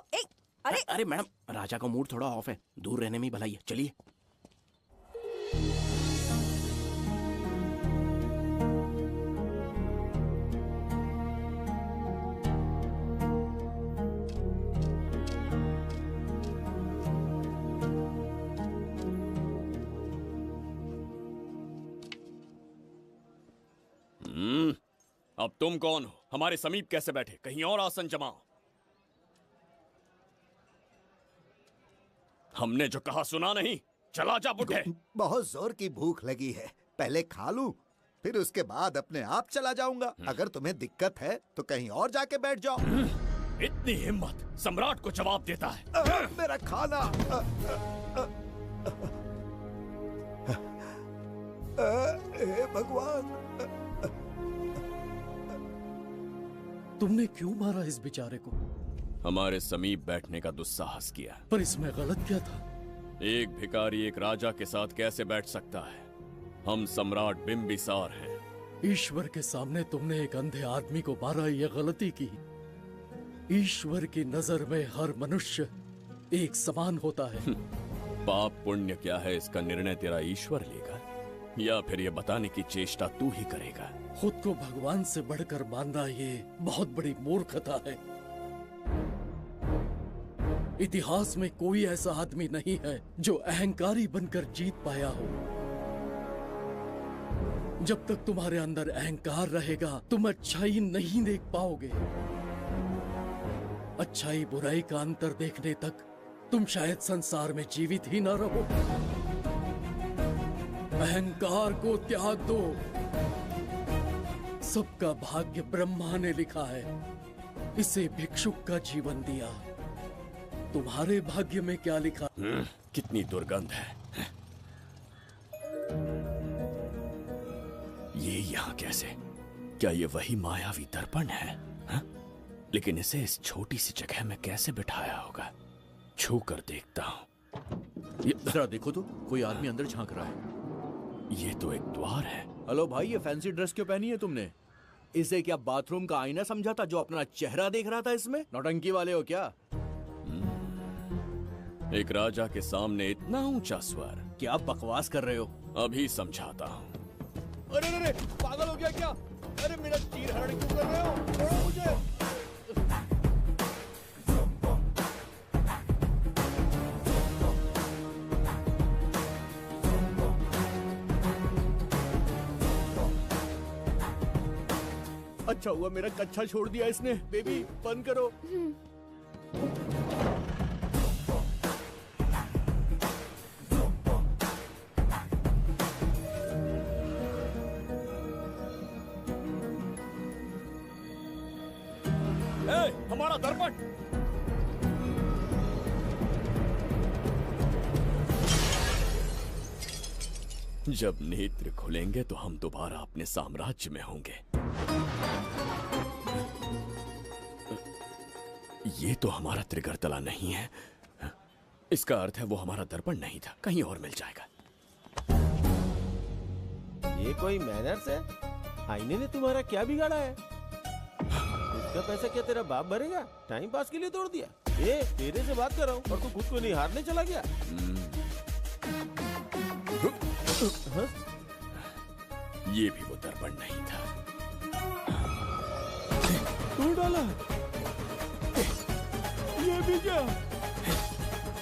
अरे मैडम, राजा का मूड थोड़ा ऑफ है, दूर रहने में ही भलाई है। चलिए। अब तुम कौन हो? हमारे समीप कैसे बैठे? कहीं और आसन जमाओ। हमने जो कहा सुना नहीं? चला जा बुढ़े। बहुत जोर की भूख लगी है, पहले खा लूं, फिर उसके बाद अपने आप चला जाऊंगा। अगर तुम्हें दिक्कत है तो कहीं और जाके बैठ जाओ। इतनी हिम्मत, सम्राट को जवाब देता है। मेरा खाना। हे भगवान, तुमने क्यों मारा इस बेचारे को? हमारे समीप बैठने का दुस्साहस किया। पर इसमें गलत क्या था? एक भिखारी एक राजा के साथ कैसे बैठ सकता है? हम सम्राट बिंबिसार हैं। ईश्वर के सामने तुमने एक अंधे आदमी को मारा, यह गलती की। ईश्वर की नजर में हर मनुष्य एक समान होता है। पाप पुण्य क्या है, इसका निर्णय तेरा ईश्वर लेगा या फिर ये बताने की चेष्टा तू ही करेगा? खुद को भगवान से बढ़कर मानना ये बहुत बड़ी मूर्खता है। इतिहास में कोई ऐसा आदमी नहीं है जो अहंकारी बनकर जीत पाया हो। जब तक तुम्हारे अंदर अहंकार रहेगा तुम अच्छाई नहीं देख पाओगे। अच्छाई बुराई का अंतर देखने तक तुम शायद संसार में जीवित ही न रहो। अहंकार को त्याग दो। सबका भाग्य ब्रह्मा ने लिखा है, इसे भिक्षुक का जीवन दिया। तुम्हारे भाग्य में क्या लिखा? कितनी दुर्गंध है। ये यहाँ कैसे? क्या ये वही मायावी दर्पण है? लेकिन इसे इस छोटी सी जगह में कैसे बिठाया होगा? छू कर देखता हूँ। जरा देखो तो, कोई आदमी अंदर झांक रहा है। ये तो एक द्वार है। हेलो भाई, ये फैंसी ड्रेस क्यों पहनी है तुमने? इसे क्या बाथरूम का आईना समझा था जो अपना चेहरा देख रहा था इसमें? नौटंकी वाले हो क्या? एक राजा के सामने इतना ऊंचा स्वर। क्या बकवास कर रहे हो? अभी समझाता हूँ। अरे अरे, पागल हो गया क्या? अरे मेरा चीर हरण क्यों कर रहे हो? छोड़ो मुझे। अच्छा हुआ मेरा कच्छा छोड़ दिया इसने। बेबी बंद करो। हमारा दर्पण। जब नेत्र खुलेंगे तो हम दोबारा अपने साम्राज्य में होंगे। ये तो हमारा त्रिगर्तला नहीं है। इसका अर्थ है वो हमारा दर्पण नहीं था, कहीं और मिल जाएगा। ये कोई मैनर्स है? आईने ने तुम्हारा क्या बिगाड़ा है? इसका पैसा क्या तेरा बाप भरेगा? टाइम पास के लिए तोड़ दिया। ए, तेरे से बात कर रहा हूँ और तू खुद को नहीं हारने चला गया। हाँ? ये भी वो दर्पण नहीं था। तू डाला? ये भी क्या?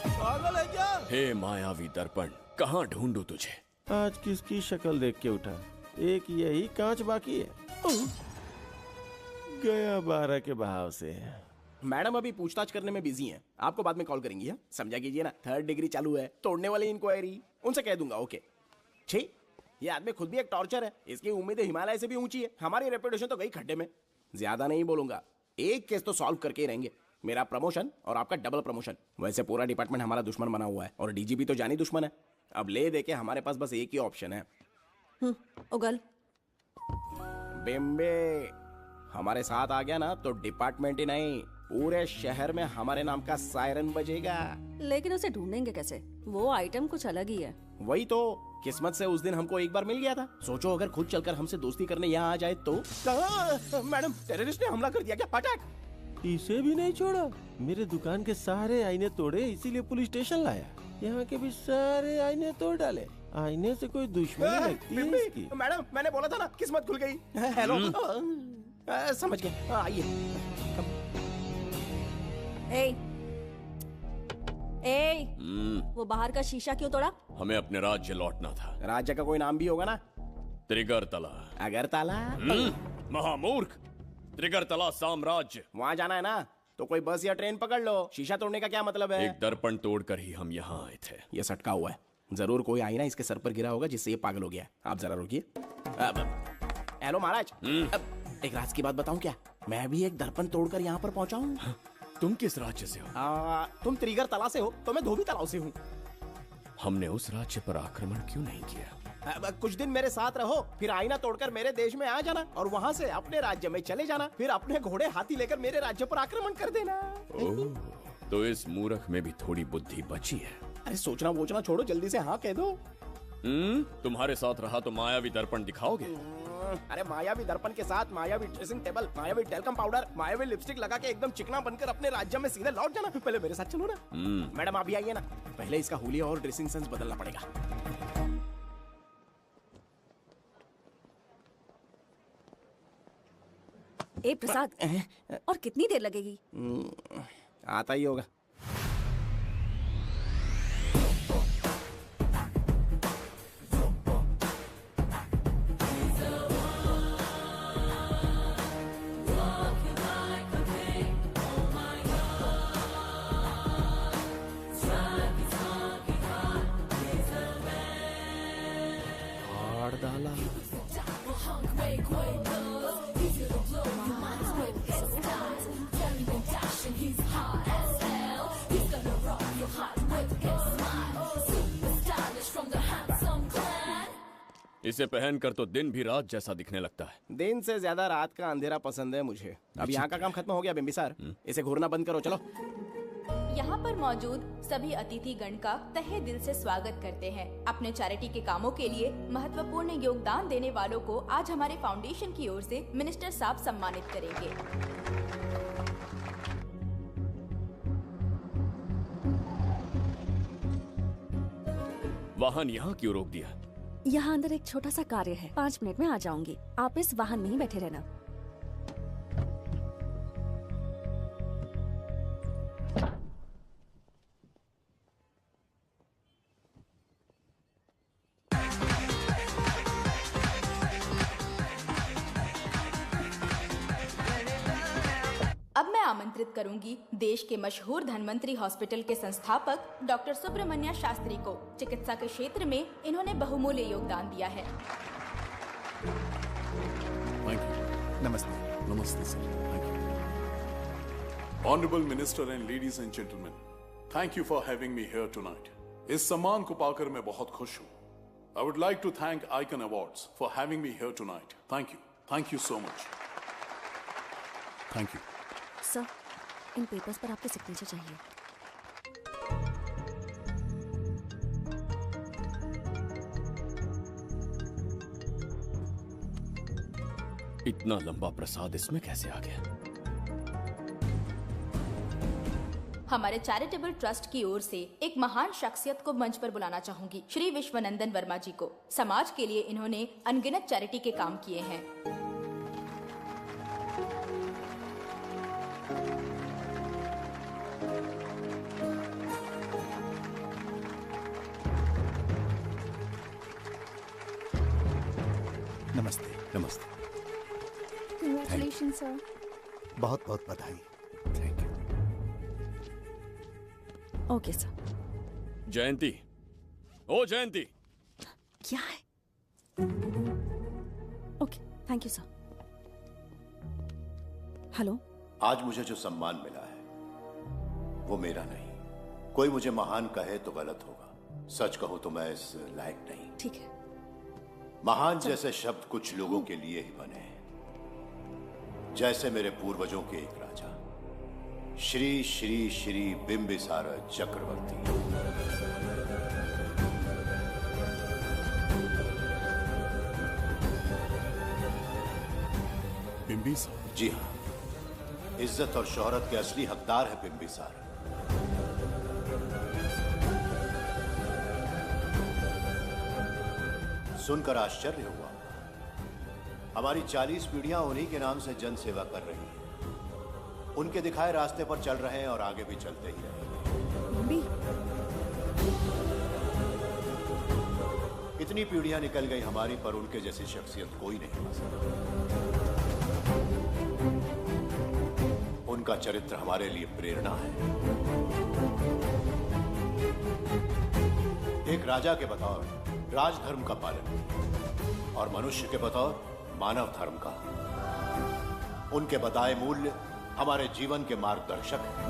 पागल है क्या? हे मायावी दर्पण, कहाँ ढूंढूं तुझे? आज किसकी शक्ल देख के उठा? एक यही कांच बाकी है। गया 12 के बहाव से। मैडम अभी पूछताछ करने में बिजी हैं। आपको बाद में कॉल करेंगी। है समझा कीजिए ना, 3rd डिग्री चालू है। तोड़ने वाली इंक्वायरी उनसे कह दूंगा। ओके। छी, ये आदमी खुद भी एक टॉर्चर है। इसकी उम्मीदें हिमालय से भी ऊंची है। हमारी रेपुटेशन तो गई खड्डे में। ज्यादा नहीं बोलूंगा, एक केस तो सॉल्व करके ही रहेंगे। मेरा प्रमोशन और आपका डबल प्रमोशन। वैसे पूरा डिपार्टमेंट हमारा दुश्मन बना हुआ है और डीजीपी तो जानी दुश्मन है। अब ले दे के हमारे पास बस एक ही ऑप्शन है। उगल बेम्बे हमारे साथ आ गया ना तो डिपार्टमेंट ही नहीं, पूरे शहर में हमारे नाम का सायरन बजेगा। लेकिन उसे ढूंढेंगे कैसे? वो आइटम कुछ अलग ही है। वही तो, किस्मत से उस दिन हमको एक बार मिल गया था। सोचो अगर खुद चलकर हमसे दोस्ती करने यहाँ आ जाए तो। मैडम, टेररिस्ट ने हमला कर दिया क्या? पटाक। इसे भी नहीं छोड़ा। मेरे दुकान के सारे आईने तोड़े, इसीलिए पुलिस स्टेशन लाया। यहाँ के भी सारे आईने तोड़ डाले। आईने से कोई दुश्मनी लगती है इसकी? मैडम, मैंने बोला था ना, किस्मत खुल गई। हेलो। समझ गए, आइए। वो बाहर का शीशा क्यों तोड़ा? हमें अपने राज्य लौटना था। राज्य का कोई नाम भी होगा ना? त्रिगर्तला। अगरतला? महामूर्ख, त्रिगर्तला साम्राज्य। वहाँ जाना है ना तो कोई बस या ट्रेन पकड़ लो। शीशा तोड़ने का क्या मतलब है? एक दर्पण तोड़कर ही हम यहाँ आए थे। ये सटका हुआ है, जरूर कोई आईना इसके सर पर गिरा होगा जिससे ये पागल हो गया। आप जरा रुकिए। हेलो महाराज, एक राज की बात बताऊं क्या? मैं भी एक दर्पण तोड़कर यहाँ पर पहुँचा हूँ। तुम किस राज्य से हो? तुम त्रिगर्तला से हो तो मैं धोबी तालाब से हूँ। हमने उस राज्य पर आक्रमण क्यों नहीं किया? कुछ दिन मेरे साथ रहो, फिर आईना तोड़कर मेरे देश में आ जाना और वहाँ से अपने राज्य में चले जाना। फिर अपने घोड़े हाथी लेकर मेरे राज्य पर आक्रमण कर देना। तो इस मूर्ख में भी थोड़ी बुद्धि बची है। अरे सोचना वोचना छोड़ो, जल्दी से हाँ कह दो। तुम्हारे साथ रहा तो मायावी दर्पण दिखाओगे? अरे मायावी दर्पण के साथ मायावी ड्रेसिंग टेबल, मायावी टेल्कम पाउडर, मायावी लिपस्टिक लगा के एकदम चिकना बनकर अपने राज्य में सीधे लौट जाना। पहले मेरे साथ चलो ना। मैडम आप भी आइए ना, पहले इसका हुलिया और ड्रेसिंग सेंस बदलना पड़ेगा। ए प्रसाद, और कितनी देर लगेगी? आता ही होगा। इसे पहनकर तो दिन भी रात जैसा दिखने लगता है। दिन से ज्यादा रात का अंधेरा पसंद है मुझे। अब यहाँ का काम खत्म हो गया बिम्बिसार, इसे घूरना बंद करो, चलो। यहाँ पर मौजूद सभी अतिथि गण का तहे दिल से स्वागत करते हैं। अपने चैरिटी के कामों के लिए महत्वपूर्ण योगदान देने वालों को आज हमारे फाउंडेशन की ओर से मिनिस्टर साहब सम्मानित करेंगे। वाहन यहाँ क्यों रोक दिया? यहाँ अंदर एक छोटा सा कार्य है, 5 मिनट में आ जाऊंगी। आप इस वाहन में ही बैठे रहना। अब मैं आमंत्रित करूंगी देश के मशहूर धन्वंतरी हॉस्पिटल के संस्थापक डॉक्टर सुब्रमण्य शास्त्री को। चिकित्सा के क्षेत्र में इन्होंने बहुमूल्य योगदान दिया है। नमस्ते। नमस्ते sir. Thank you. Honourable minister and ladies and gentleman, thank you for having me here tonight. इस सम्मान को पाकर मैं बहुत खुश हूँ। I would like to thank icon awards for having me here tonight. Thank you so much. Thank you. Sir, इन papers पर आपके सिग्नेचर चाहिए। इतना लंबा प्रसाद इसमें कैसे आ गया? हमारे चैरिटेबल ट्रस्ट की ओर से एक महान शख्सियत को मंच पर बुलाना चाहूंगी, श्री विश्वनंदन वर्मा जी को। समाज के लिए इन्होंने अनगिनत चैरिटी के काम किए हैं। नमस्ते। नमस्ते। Congratulations, sir. बहुत बहुत बधाई। Thank you. Okay sir. Jayanti, ओ जयंती। क्या है? Okay, thank you sir. Hello. आज मुझे जो सम्मान मिला है वो मेरा नहीं। कोई मुझे महान कहे तो गलत होगा, सच कहूं तो मैं इस लायक नहीं। ठीक है। महान जैसे शब्द कुछ लोगों के लिए ही बने हैं, जैसे मेरे पूर्वजों के एक राजा श्री श्री श्री बिंबिसार चक्रवर्ती। बिंबिसार? जी हाँ, इज्जत और शोहरत के असली हकदार है बिंबिसार। सुनकर आश्चर्य हुआ। हमारी 40 पीढ़ियां उन्हीं के नाम से जन सेवा कर रही हैं। उनके दिखाए रास्ते पर चल रहे हैं और आगे भी चलते ही रहेंगे। इतनी पीढ़ियां निकल गई हमारी, पर उनके जैसी शख्सियत कोई नहीं पा सका। उनका चरित्र हमारे लिए प्रेरणा है। एक राजा के बतौर राजधर्म का पालन और मनुष्य के बतौर मानव धर्म का। उनके बताए मूल्य हमारे जीवन के मार्गदर्शक हैं।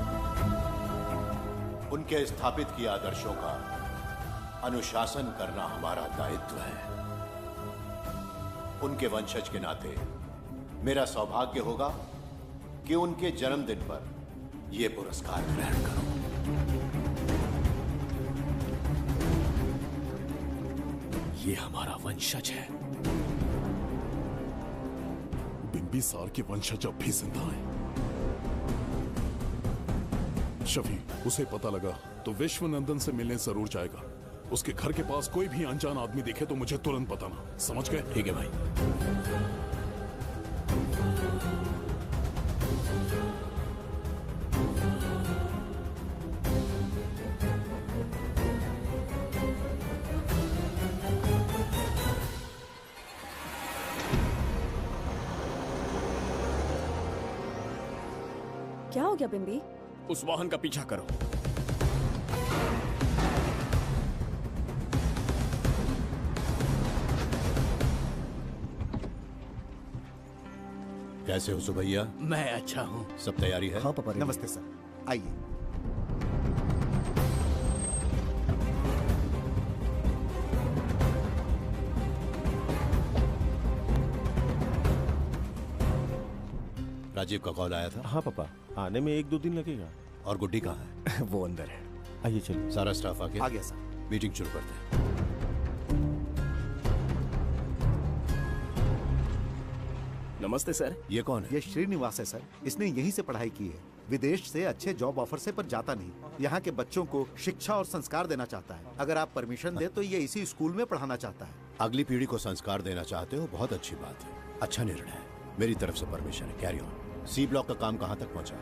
उनके स्थापित किए आदर्शों का अनुशासन करना हमारा दायित्व है। उनके वंशज के नाते मेरा सौभाग्य होगा कि उनके जन्मदिन पर यह पुरस्कार ग्रहण करूं। ये हमारा वंशज है। बिंबिसार के वंशज अब भी जिंदा हैं। शफी, उसे पता लगा तो विश्वनंदन से मिलने जरूर जाएगा। उसके घर के पास कोई भी अनजान आदमी दिखे तो मुझे तुरंत बताना। समझ गए? ठीक है भाई। क्या हो गया बिंबी? उस वाहन का पीछा करो। कैसे हो सुभैया? मैं अच्छा हूँ। सब तैयारी है? हाँ पापा। नमस्ते सर, आइए। राजीव का कॉल आया था? हाँ पापा, आने में 1-2 दिन लगेगा। और गुड्डी कहाँ है? वो अंदर है। आइए चलिए। सारा स्टाफ आ गया? आ गया सर। मीटिंग शुरू करते हैं। नमस्ते सर। ये कौन है? ये श्रीनिवास है सर। इसने यहीं से पढ़ाई की है। विदेश से अच्छे जॉब ऑफर से पर जाता नहीं। यहाँ के बच्चों को शिक्षा और संस्कार देना चाहता है। अगर आप परमिशन दे तो ये इसी स्कूल में पढ़ाना चाहता है। अगली पीढ़ी को संस्कार देना चाहते हो, बहुत अच्छी बात है। अच्छा निर्णय है। मेरी तरफ से परमिशन है। Carry on. सी ब्लॉक का काम कहाँ तक पहुँचा?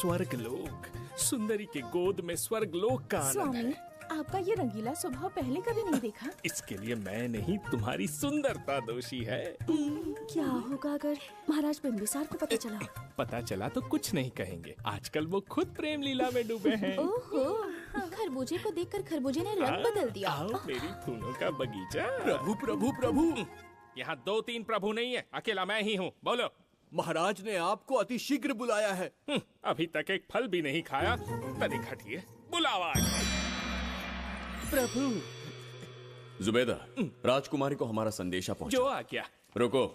स्वर्गलोक, सुंदरी के गोद में स्वर्गलोक का आनंद स्वामी, है। आपका ये रंगीला स्वभाव पहले कभी नहीं देखा। इसके लिए मैं नहीं, तुम्हारी सुंदरता दोषी है। क्या होगा अगर महाराज बिंबिसार को पता चला? पता चला तो कुछ नहीं कहेंगे। आजकल वो खुद प्रेम लीला में डूबे हैं। ओहो, खरबूजे को देखकर खरबूजे ने रंग बदल दिया। आओ मेरी फूलों का बगीचा। प्रभु प्रभु प्रभु, यहाँ 2-3 प्रभु नहीं है, अकेला मैं ही हूँ। बोलो। महाराज ने आपको अति शीघ्र बुलाया है। अभी तक एक फल भी नहीं खाया, तनिक हटिए, बुलावा। प्रभु। जुबेदा, राजकुमारी को हमारा संदेशा पहुंचा। जो आ गया। रुको,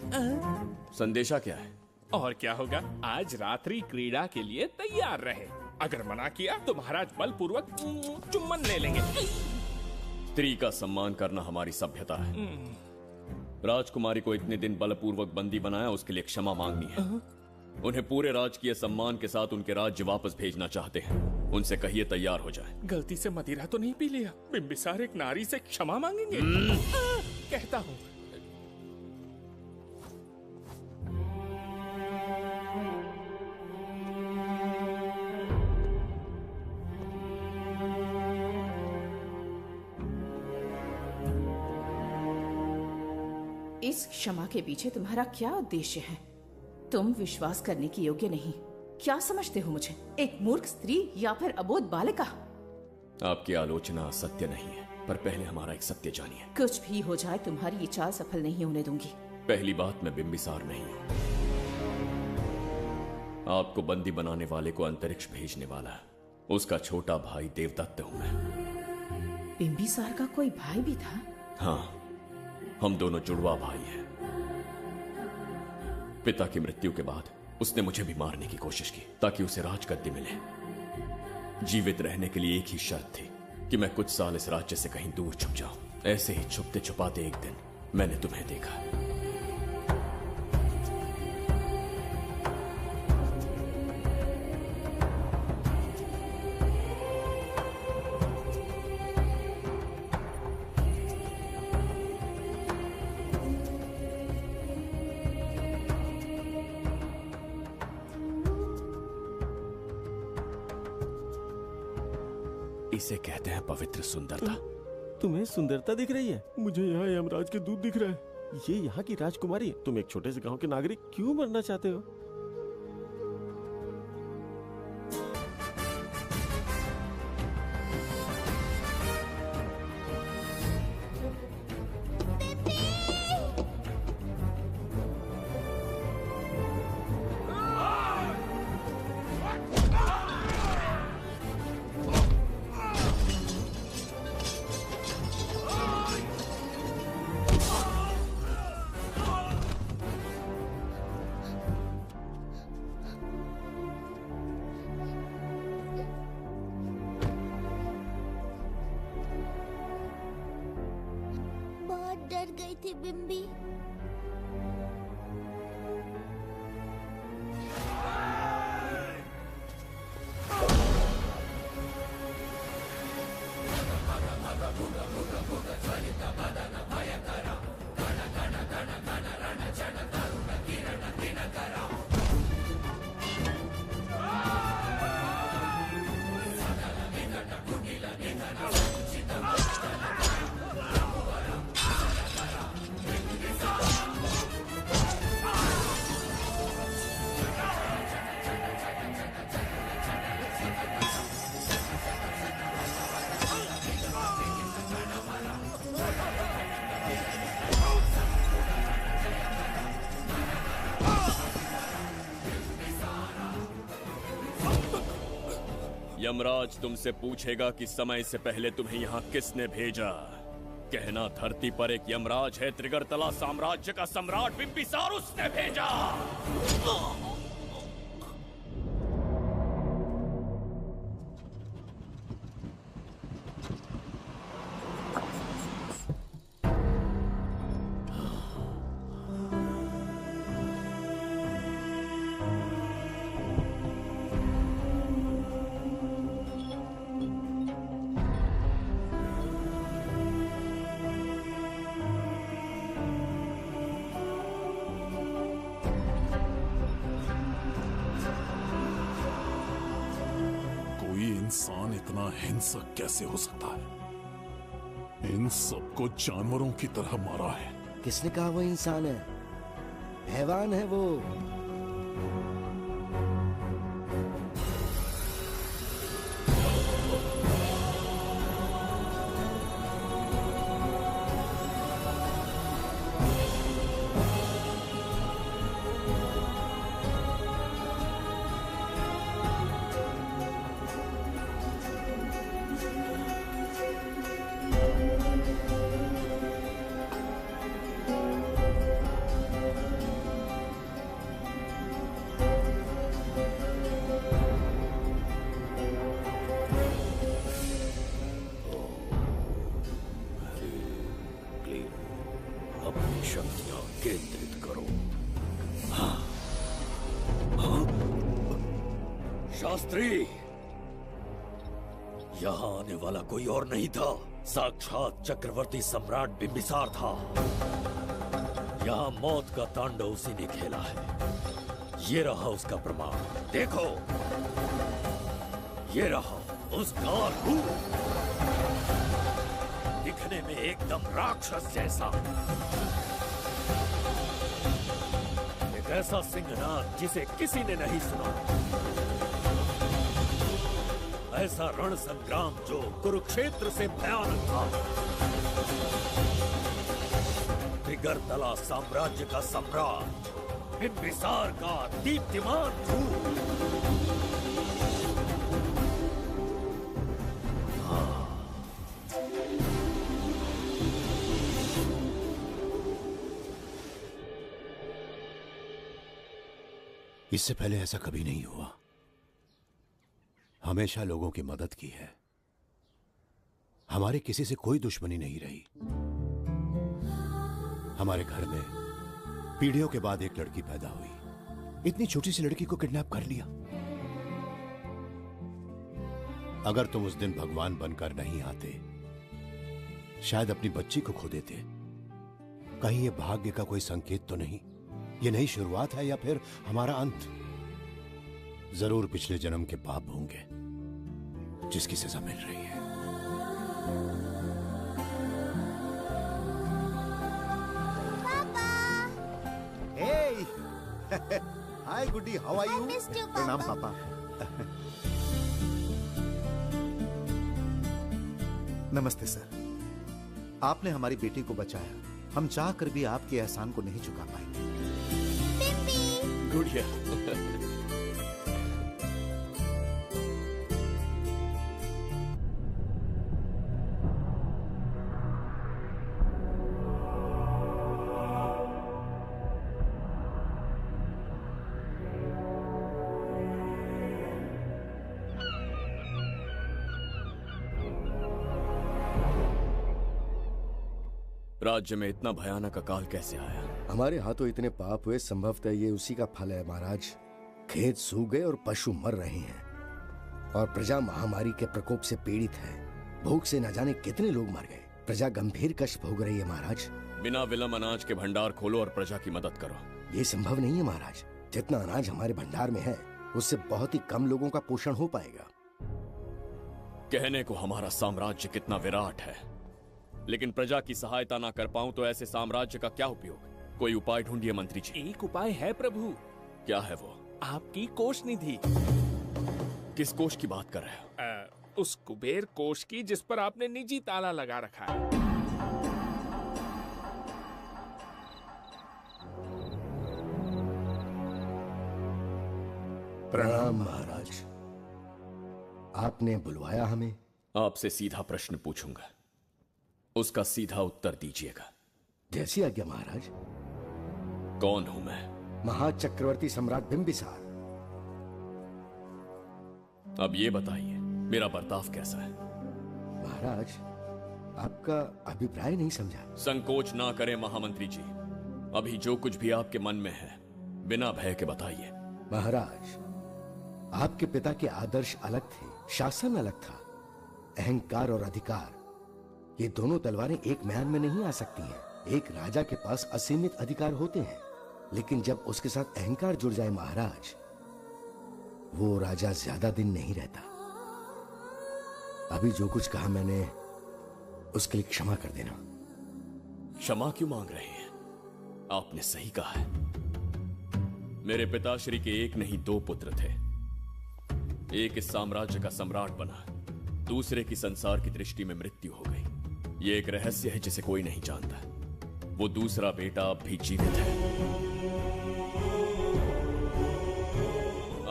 संदेशा क्या है? और क्या होगा, आज रात्रि क्रीड़ा के लिए तैयार रहे। अगर मना किया तो महाराज बलपूर्वक चुम्बन ले लेंगे। स्त्री का सम्मान करना हमारी सभ्यता है। राजकुमारी को इतने दिन बलपूर्वक बंदी बनाया, उसके लिए क्षमा मांगनी है। उन्हें पूरे राजकीय सम्मान के साथ उनके राज्य वापस भेजना चाहते हैं। उनसे कहिए तैयार हो जाए। गलती से मदिरा तो नहीं पी लिया? बिंबिसार एक नारी से क्षमा मांगेंगे? कहता हूँ। इस क्षमा के पीछे तुम्हारा क्या उद्देश्य है? तुम विश्वास करने के योग्य नहीं। क्या समझते हो मुझे? एक मूर्ख स्त्री या फिर अबोध बालिका? आपकी आलोचना सत्य नहीं है, पर पहले हमारा एक सत्य जानिए। कुछ भी हो जाए तुम्हारी ये चाल सफल नहीं होने दूंगी। पहली बात, मैं बिंबिसार नहीं हूँ। आपको बंदी बनाने वाले को अंतरिक्ष भेजने वाला है उसका छोटा भाई देवदत्त हूँ मैं। बिंबिसार का कोई भाई भी था? हाँ, हम दोनों जुड़वा भाई हैं। पिता की मृत्यु के बाद उसने मुझे भी मारने की कोशिश की ताकि उसे राजगद्दी मिले। जीवित रहने के लिए एक ही शर्त थी कि मैं कुछ साल इस राज्य से कहीं दूर छुप जाऊं। ऐसे ही छुपते छुपाते एक दिन मैंने तुम्हें देखा। इसे कहते हैं पवित्र सुंदरता। तुम्हें सुंदरता दिख रही है? मुझे यहाँ यमराज के दूध दिख रहा है। ये यहाँ की राजकुमारी है। तुम एक छोटे से गांव के नागरिक क्यों मरना चाहते हो? डर गई थी बिम्बी। यमराज तुमसे पूछेगा कि समय से पहले तुम्हें यहाँ किसने भेजा। कहना धरती पर एक यमराज है, त्रिगर्तला साम्राज्य का सम्राट बिंबिसार उसने भेजा। इंसान इतना हिंसक कैसे हो सकता है? इन सबको जानवरों की तरह मारा है। किसने कहा वो इंसान है? हैवान है वो। अपनी शक्तियां केंद्रित करो। शास्त्री, यहाँ आने वाला कोई और नहीं था, साक्षात चक्रवर्ती सम्राट बिंबिसार था। यहाँ मौत का तांडव उसी ने खेला है। ये रहा उसका प्रमाण, देखो। ये रहा उसका रूप, दिखने में एकदम राक्षस जैसा। एक ऐसा सिंहनाद जिसे किसी ने नहीं सुना, ऐसा रण संग्राम जो कुरुक्षेत्र से भयानक था, त्रिगर्तला साम्राज्य का सम्राट, बिंबिसार का दीप्तिमान रूप। इससे पहले ऐसा कभी नहीं हुआ। हमेशा लोगों की मदद की है। हमारे किसी से कोई दुश्मनी नहीं रही। हमारे घर में पीढ़ियों के बाद एक लड़की पैदा हुई। इतनी छोटी सी लड़की को किडनैप कर लिया। अगर तुम उस दिन भगवान बनकर नहीं आते, शायद अपनी बच्ची को खो देते। कहीं ये भाग्य का कोई संकेत तो नहीं? ये नई शुरुआत है या फिर हमारा अंत? जरूर पिछले जन्म के पाप होंगे जिसकी सजा मिल रही है। हाय गुड्डी, हाउ आर यू? प्रणाम पापा। नमस्ते सर। आपने हमारी बेटी को बचाया। हम चाह कर भी आपके एहसान को नहीं चुका पाएंगे। गुड़िया। राज्य में इतना भयानक अकाल कैसे आया? हमारे हाथों इतने पाप हुए, संभवतः ये उसी का फल है महाराज। खेत सूख गए और पशु मर रहे हैं और प्रजा महामारी के प्रकोप से पीड़ित है। भूख से न जाने कितने लोग मर गए। प्रजा गंभीर कष्ट भोग रही है महाराज। बिना विलंब अनाज के भंडार खोलो और प्रजा की मदद करो। ये संभव नहीं है महाराज। जितना अनाज हमारे भंडार में है उससे बहुत ही कम लोगों का पोषण हो पाएगा। कहने को हमारा साम्राज्य कितना विराट है, लेकिन प्रजा की सहायता ना कर पाऊं तो ऐसे साम्राज्य का क्या उपयोग? कोई उपाय ढूंढिए मंत्री जी। एक उपाय है प्रभु। क्या है वो? आपकी कोष निधि। किस कोष की बात कर रहे हो? उस कुबेर कोष की जिस पर आपने निजी ताला लगा रखा है। प्रणाम महाराज। आपने बुलवाया हमें? आपसे सीधा प्रश्न पूछूंगा, उसका सीधा उत्तर दीजिएगा। जैसी आज्ञा महाराज। कौन हूं मैं? महाचक्रवर्ती सम्राट बिंबिसार। अब ये बताइए मेरा बर्ताव कैसा है? महाराज, आपका अभिप्राय नहीं समझा। संकोच ना करें महामंत्री जी। अभी जो कुछ भी आपके मन में है बिना भय के बताइए। महाराज, आपके पिता के आदर्श अलग थे, शासन अलग था। अहंकार और अधिकार, ये दोनों तलवारें एक म्यान में नहीं आ सकती हैं। एक राजा के पास असीमित अधिकार होते हैं, लेकिन जब उसके साथ अहंकार जुड़ जाए महाराज, वो राजा ज्यादा दिन नहीं रहता। अभी जो कुछ कहा मैंने, उसके लिए क्षमा कर देना। क्षमा क्यों मांग रहे हैं? आपने सही कहा है। मेरे पिताश्री के एक नहीं दो पुत्र थे। एक इस साम्राज्य का सम्राट बना, दूसरे की संसार की दृष्टि में मृत्यु हो गई। ये एक रहस्य है जिसे कोई नहीं जानता। वो दूसरा बेटा अब भी जीवित है।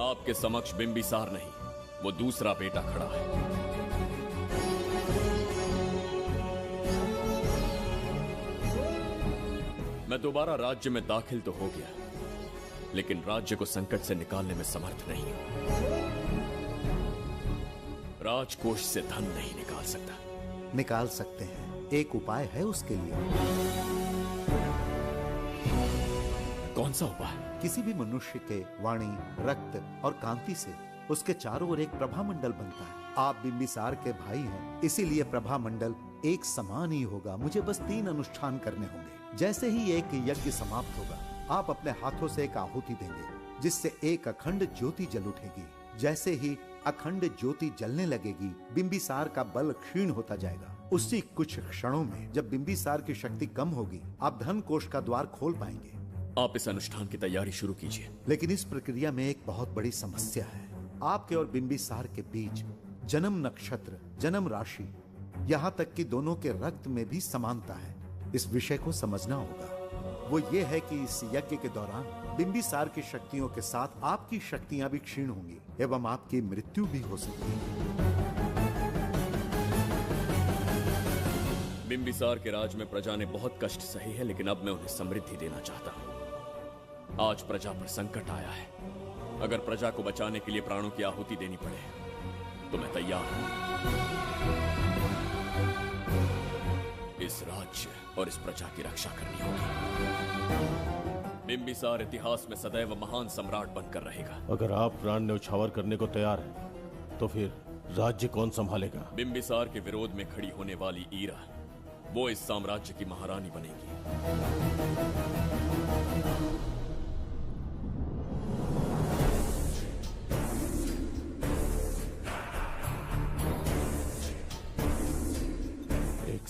आपके समक्ष बिंबिसार नहीं, वो दूसरा बेटा खड़ा है। मैं दोबारा राज्य में दाखिल तो हो गया, लेकिन राज्य को संकट से निकालने में समर्थ नहीं हूं। राजकोष से धन नहीं निकाल सकता। निकाल सकते हैं, एक उपाय है उसके लिए। कौन सा उपाय? किसी भी मनुष्य के वाणी, रक्त और कांति से उसके चारों ओर एक प्रभा मंडल बनता है। आप बिंबिसार के भाई हैं, इसीलिए प्रभा मंडल एक समान ही होगा। मुझे बस 3 अनुष्ठान करने होंगे। जैसे ही एक यज्ञ समाप्त होगा, आप अपने हाथों से एक आहुति देंगे, जिससे एक अखंड ज्योति जल उठेगी। जैसे ही अखंड ज्योति जलने लगेगी, बिंबिसार का बल क्षीण होता जाएगा। उसी कुछ क्षणों में जब बिंबिसार की शक्ति कम होगी, आप धन कोष का द्वार खोल पाएंगे। आप इस अनुष्ठान की तैयारी शुरू कीजिए। लेकिन इस प्रक्रिया में एक बहुत बड़ी समस्या है। आपके और बिंबिसार के बीच जन्म नक्षत्र, जन्म राशि, यहाँ तक कि दोनों के रक्त में भी समानता है। इस विषय को समझना होगा। वो ये है कि इस यज्ञ के दौरान बिंबिसार की शक्तियों के साथ आपकी शक्तियां भी क्षीण होंगी एवं आपकी मृत्यु भी हो सकती है। बिंबिसार के राज में प्रजा ने बहुत कष्ट सहे है, लेकिन अब मैं उन्हें समृद्धि देना चाहता हूँ। आज प्रजा पर संकट आया है। अगर प्रजा को बचाने के लिए प्राणों की आहुति देनी पड़े तो मैं तैयार हूं। इस राज्य और इस प्रजा की रक्षा करनी होगी। बिंबिसार इतिहास में सदैव महान सम्राट बनकर रहेगा। अगर आप प्राण न्यौछावर करने को तैयार हैं, तो फिर राज्य कौन संभालेगा? बिंबिसार के विरोध में खड़ी होने वाली ईरा, वो इस साम्राज्य की महारानी बनेगी।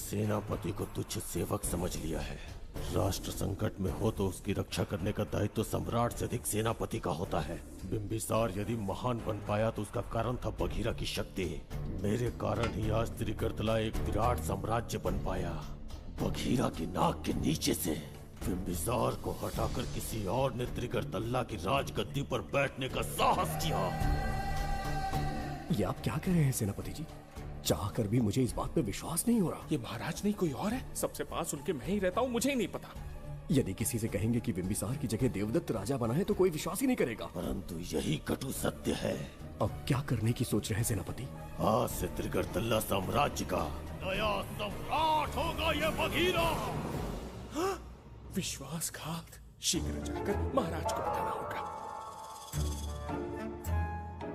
सेनापति को तुच्छ सेवक समझ लिया है। राष्ट्र संकट में हो तो उसकी रक्षा करने का दायित्व सम्राट से अधिक सेनापति का होता है। बिंबिसार यदि महान बन पाया तो उसका कारण था बघीरा की शक्ति। मेरे कारण ही आज त्रिगर्तला एक विराट साम्राज्य बन पाया। बघीरा की नाक के नीचे से बिंबिसार को हटाकर किसी और ने त्रिगर्तला की राजगद्दी पर बैठने का साहस किया। ये आप क्या कह रहे हैं सेनापति जी? चाहकर भी मुझे इस बात पे विश्वास नहीं हो रहा। ये महाराज नहीं कोई और है। सबसे पास उनके मैं ही रहता हूँ, मुझे ही नहीं पता। यदि किसी से कहेंगे कि बिंबिसार की जगह देवदत्त राजा बना है तो कोई विश्वास ही नहीं करेगा। परंतु यही कटु सत्य है। अब क्या करने की सोच रहे हैं सेनापति? आज से त्रिगर्तला साम्राज्य का नया सम्राट होगा ये बघीरा। विश्वासघात। शीघ्र जाकर महाराज को बताना होगा।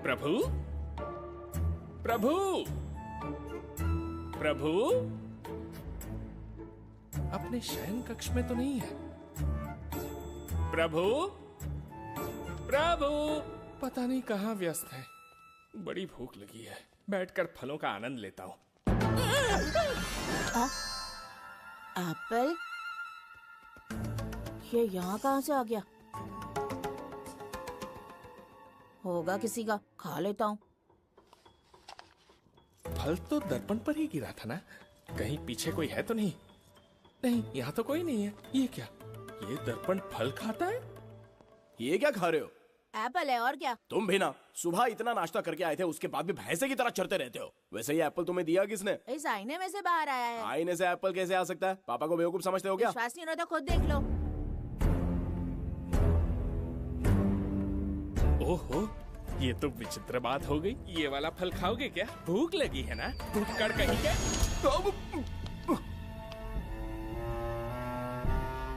प्रभु, प्रभु, प्रभु, अपने शयन कक्ष में तो नहीं है। प्रभु, प्रभु, पता नहीं कहाँ व्यस्त है। बड़ी भूख लगी है, बैठकर फलों का आनंद लेता हूँ। एप्पल? ये यहाँ कहाँ से आ गया? होगा किसी का, खा लेता हूँ। फल तो दर्पण पर ही गिरा था ना? कहीं पीछे कोई है तो नहीं? नहीं, यहाँ तो कोई नहीं है। ये क्या? ये दर्पण फल खाता है? ये क्या खा रहे हो? एप्पल है और क्या? तुम भी ना सुबह इतना नाश्ता करके आए थे, उसके बाद भी भैंसे की तरह चरते रहते हो। वैसे ये एप्पल तुम्हें दिया किसने? इस आईने में से बाहर आया है। आईने से एप्पल कैसे आ सकता है? पापा को बेवकूफ समझते हो क्या? विश्वास नहीं हो रहा तो खुद देख लो। ओहो, ये तो विचित्र बात हो गई। ये वाला फल खाओगे क्या? भूख लगी है ना? भूखड़ कहीं के?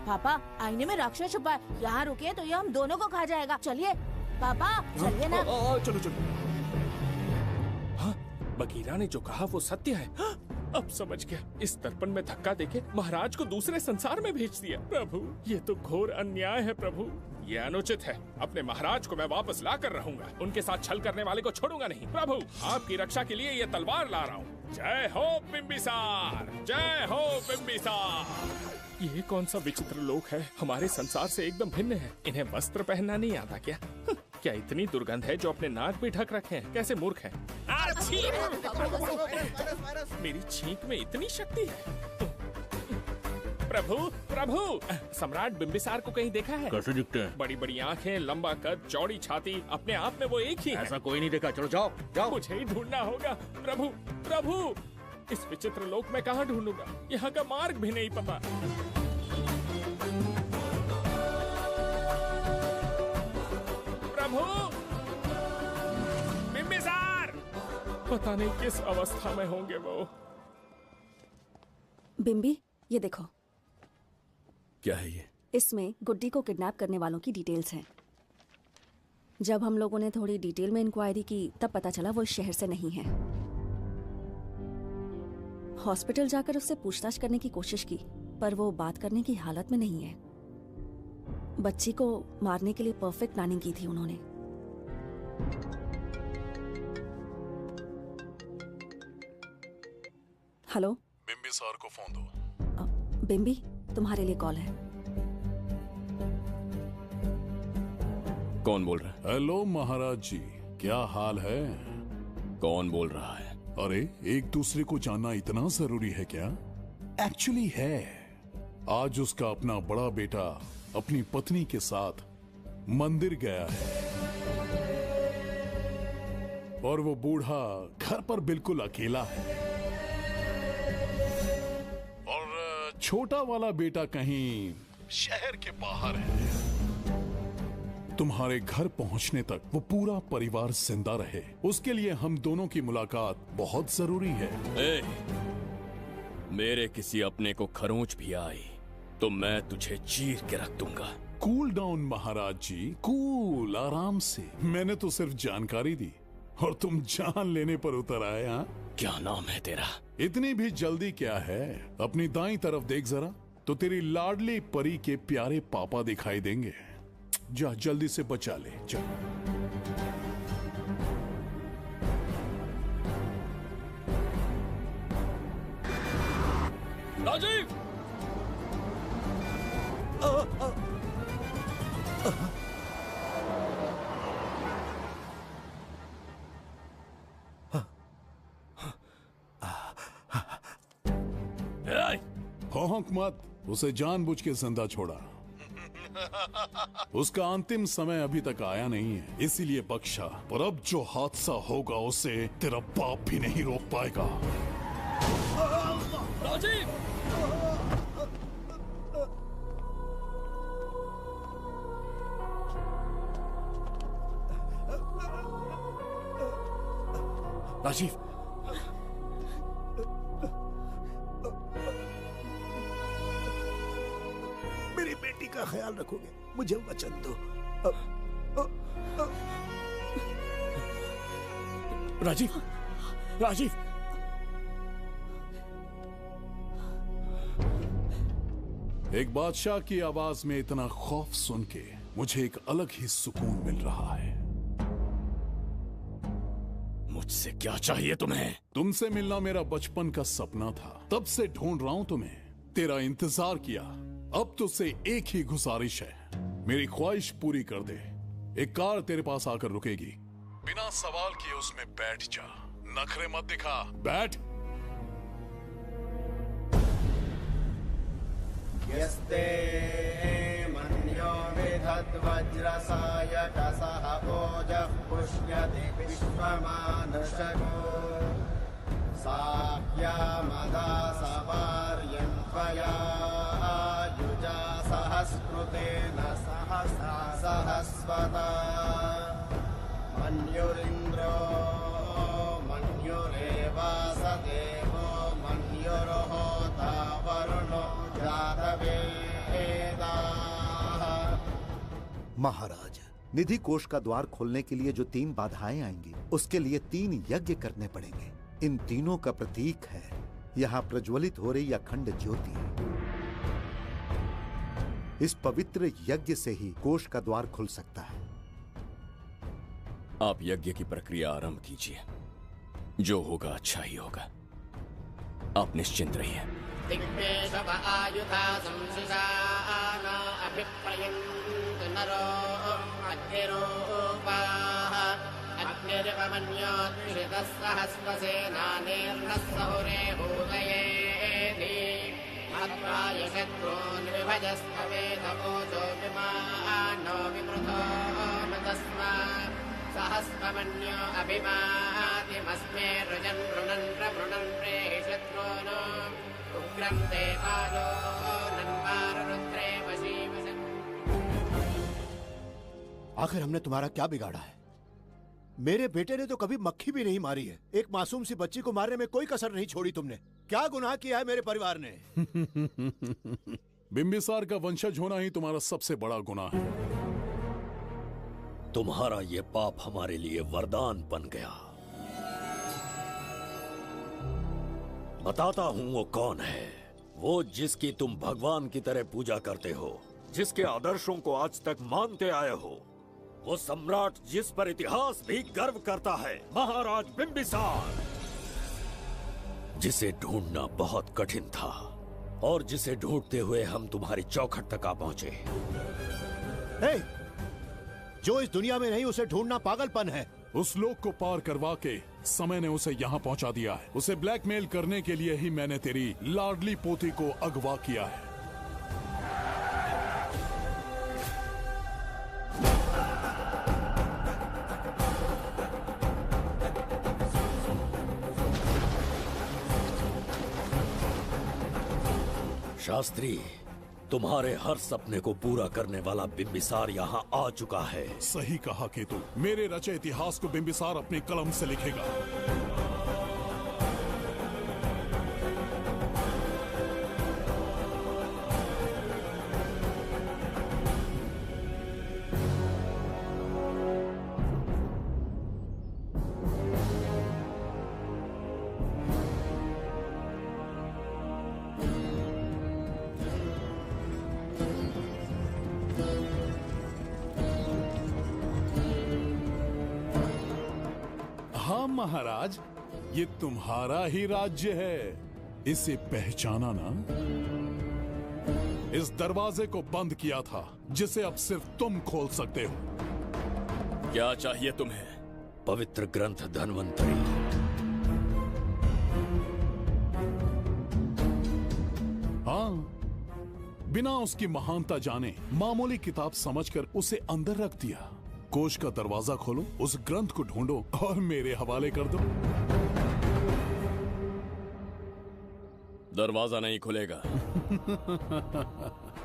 पापा, आईने में राक्षस छुपा है। यहाँ रुके तो ये हम दोनों को खा जाएगा। चलिए पापा, चलिए ना। चलो चलो। हाँ, बघीरा ने जो कहा वो सत्य है। हाँ, अब समझ गया। इस दर्पण में धक्का देके महाराज को दूसरे संसार में भेज दिया। प्रभु, ये तो घोर अन्याय है प्रभु। ये अनुचित है। अपने महाराज को मैं वापस ला कर रहूंगा। उनके साथ छल करने वाले को छोड़ूंगा नहीं। प्रभु, आपकी रक्षा के लिए ये तलवार ला रहा हूँ। जय हो बिंबिसार, जय हो बिंबिसार। ये कौन सा विचित्र लोक है? हमारे संसार से एकदम भिन्न है। इन्हें वस्त्र पहनना नहीं आता क्या? क्या इतनी दुर्गंध है जो अपने नाक भी ढक रखे हैं? कैसे मूर्ख हैं? मेरी छींक में इतनी शक्ति है। प्रभु, प्रभु, सम्राट बिंबिसार को कहीं देखा है? कैसे दिखते हैं? बड़ी बड़ी आंखें, लंबा कद, चौड़ी छाती, अपने आप में वो एक ही है। ऐसा कोई नहीं देखा। चलो जाओ जाओ। मुझे ही ढूंढना होगा। प्रभु, प्रभु, इस विचित्र लोक में कहाँ ढूंढूंगा? यहाँ का मार्ग भी नहीं पता। प्रभु, बिंबिसार, पता नहीं किस अवस्था में होंगे वो। बिंबी, ये देखो। क्या है ये? इसमें गुड्डी को किडनैप करने वालों की डिटेल्स हैं। जब हम लोगों ने थोड़ी डिटेल में इंक्वायरी की तब पता चला वो इस शहर से नहीं है। हॉस्पिटल जाकर उससे पूछताछ करने की कोशिश की पर वो बात करने की हालत में नहीं है। बच्ची को मारने के लिए परफेक्ट प्लानिंग की थी उन्होंने। हेलो, बिंबिसार को फोन दो। बिंबी, तुम्हारे लिए कॉल है। कौन बोल रहा है? हेलो महाराज जी, क्या हाल है? कौन बोल रहा है? अरे, एक दूसरे को जानना इतना जरूरी है क्या? एक्चुअली है। आज उसका अपना बड़ा बेटा अपनी पत्नी के साथ मंदिर गया है और वो बूढ़ा घर पर बिल्कुल अकेला है और छोटा वाला बेटा कहीं शहर के बाहर है। तुम्हारे घर पहुंचने तक वो पूरा परिवार जिंदा रहे, उसके लिए हम दोनों की मुलाकात बहुत जरूरी है। मेरे किसी अपने को खरोंच भी आई तो मैं तुझे चीर के रख दूंगा। कूल डाउन महाराज जी, कूल, आराम से। मैंने तो सिर्फ जानकारी दी और तुम जान लेने पर उतर आए। हाँ, क्या नाम है तेरा? इतनी भी जल्दी क्या है? अपनी दाईं तरफ देख जरा, तो तेरी लाडली परी के प्यारे पापा दिखाई देंगे। जा, जल्दी से बचा ले, जा। राजीव! भौंक मत, उसे जानबूझ के जिंदा छोड़ा। उसका अंतिम समय अभी तक आया नहीं है, इसीलिए बख्शा। पर अब जो हादसा होगा उसे तेरा बाप भी नहीं रोक पाएगा। राजीव! राजीव, मेरी बेटी का ख्याल रखोगे? मुझे वचन दो। राजीव, राजीव, एक बादशाह की आवाज में इतना खौफ सुन के मुझे एक अलग ही सुकून मिल रहा है। मुझसे क्या चाहिए तुम्हें? तुमसे मिलना मेरा बचपन का सपना था, तब से ढूंढ रहा हूं तुम्हें, तेरा इंतजार किया। अब तुझसे एक ही गुजारिश है, मेरी ख्वाहिश पूरी कर दे। एक कार तेरे पास आकर रुकेगी, बिना सवाल किए उसमें बैठ जा, नखरे मत दिखा, बैठ। यस्ते मन्यो विधद्वज्रसायकसः ओजः पुष्यति विश्वमानशको साह्यामदा सवार्यं त्वया युजा सहस्कृतेन सहसा सहस्वता मन्युरिन्द्रो मन्युरेवास देवो मन्युर्होता वरुणो महाराज, निधि कोष का द्वार खोलने के लिए जो 3 बाधाएं आएंगी, उसके लिए 3 यज्ञ करने पड़ेंगे। इन तीनों का प्रतीक है यहाँ प्रज्वलित हो रही अखंड ज्योति। इस पवित्र यज्ञ से ही कोष का द्वार खुल सकता है। आप यज्ञ की प्रक्रिया आरंभ कीजिए, जो होगा अच्छा ही होगा। आप निश्चिंत रहिए। दिग्वेशव आयुधा संशिषान अभिप्रयन्तु नरो अग्निरूपाः अग्निर्वमन्योत्क्षितः सहस्रसेनानेर्नः सहुरे भूतयेति हत्वाय शत्रून् विभजस्त्ववेदवोचो विमानो विमृतो तस्मात् सहस्रमन्यो अभिमातिमस्मे रुजन् रुणन् प्रवृणन् प्रेहि शत्रून् उग्रं ते कालो नन्वारुद्रे वशीवसन्। आखिर हमने तुम्हारा क्या बिगाड़ा है? मेरे बेटे ने तो कभी मक्खी भी नहीं मारी है। एक मासूम सी बच्ची को मारने में कोई कसर नहीं छोड़ी तुमने। क्या गुनाह किया है मेरे परिवार ने? बिंबिसार का वंशज होना ही तुम्हारा सबसे बड़ा गुनाह है। तुम्हारा ये पाप हमारे लिए वरदान बन गया। बताता हूं वो कौन है। वो जिसकी तुम भगवान की तरह पूजा करते हो, जिसके आदर्शों को आज तक मानते आए हो, वो सम्राट जिस पर इतिहास भी गर्व करता है, महाराज बिंबिसार, जिसे ढूंढना बहुत कठिन था और जिसे ढूंढते हुए हम तुम्हारी चौखट तक आ पहुंचे। जो इस दुनिया में नहीं उसे ढूंढना पागलपन है। उस लोक को पार करवा के समय ने उसे यहाँ पहुँचा दिया है। उसे ब्लैकमेल करने के लिए ही मैंने तेरी लाडली पोती को अगवा किया है। शास्त्री, तुम्हारे हर सपने को पूरा करने वाला बिंबिसार यहाँ आ चुका है। सही कहा केतु, मेरे रचे इतिहास को बिंबिसार अपनी कलम से लिखेगा। हाँ महाराज, ये तुम्हारा ही राज्य है, इसे पहचाना ना? इस दरवाजे को बंद किया था जिसे अब सिर्फ तुम खोल सकते हो। क्या चाहिए तुम्हें? पवित्र ग्रंथ धन्वंतरी। हाँ, बिना उसकी महानता जाने मामूली किताब समझकर उसे अंदर रख दिया। कोष का दरवाजा खोलो, उस ग्रंथ को ढूंढो और मेरे हवाले कर दो। दरवाजा नहीं खुलेगा।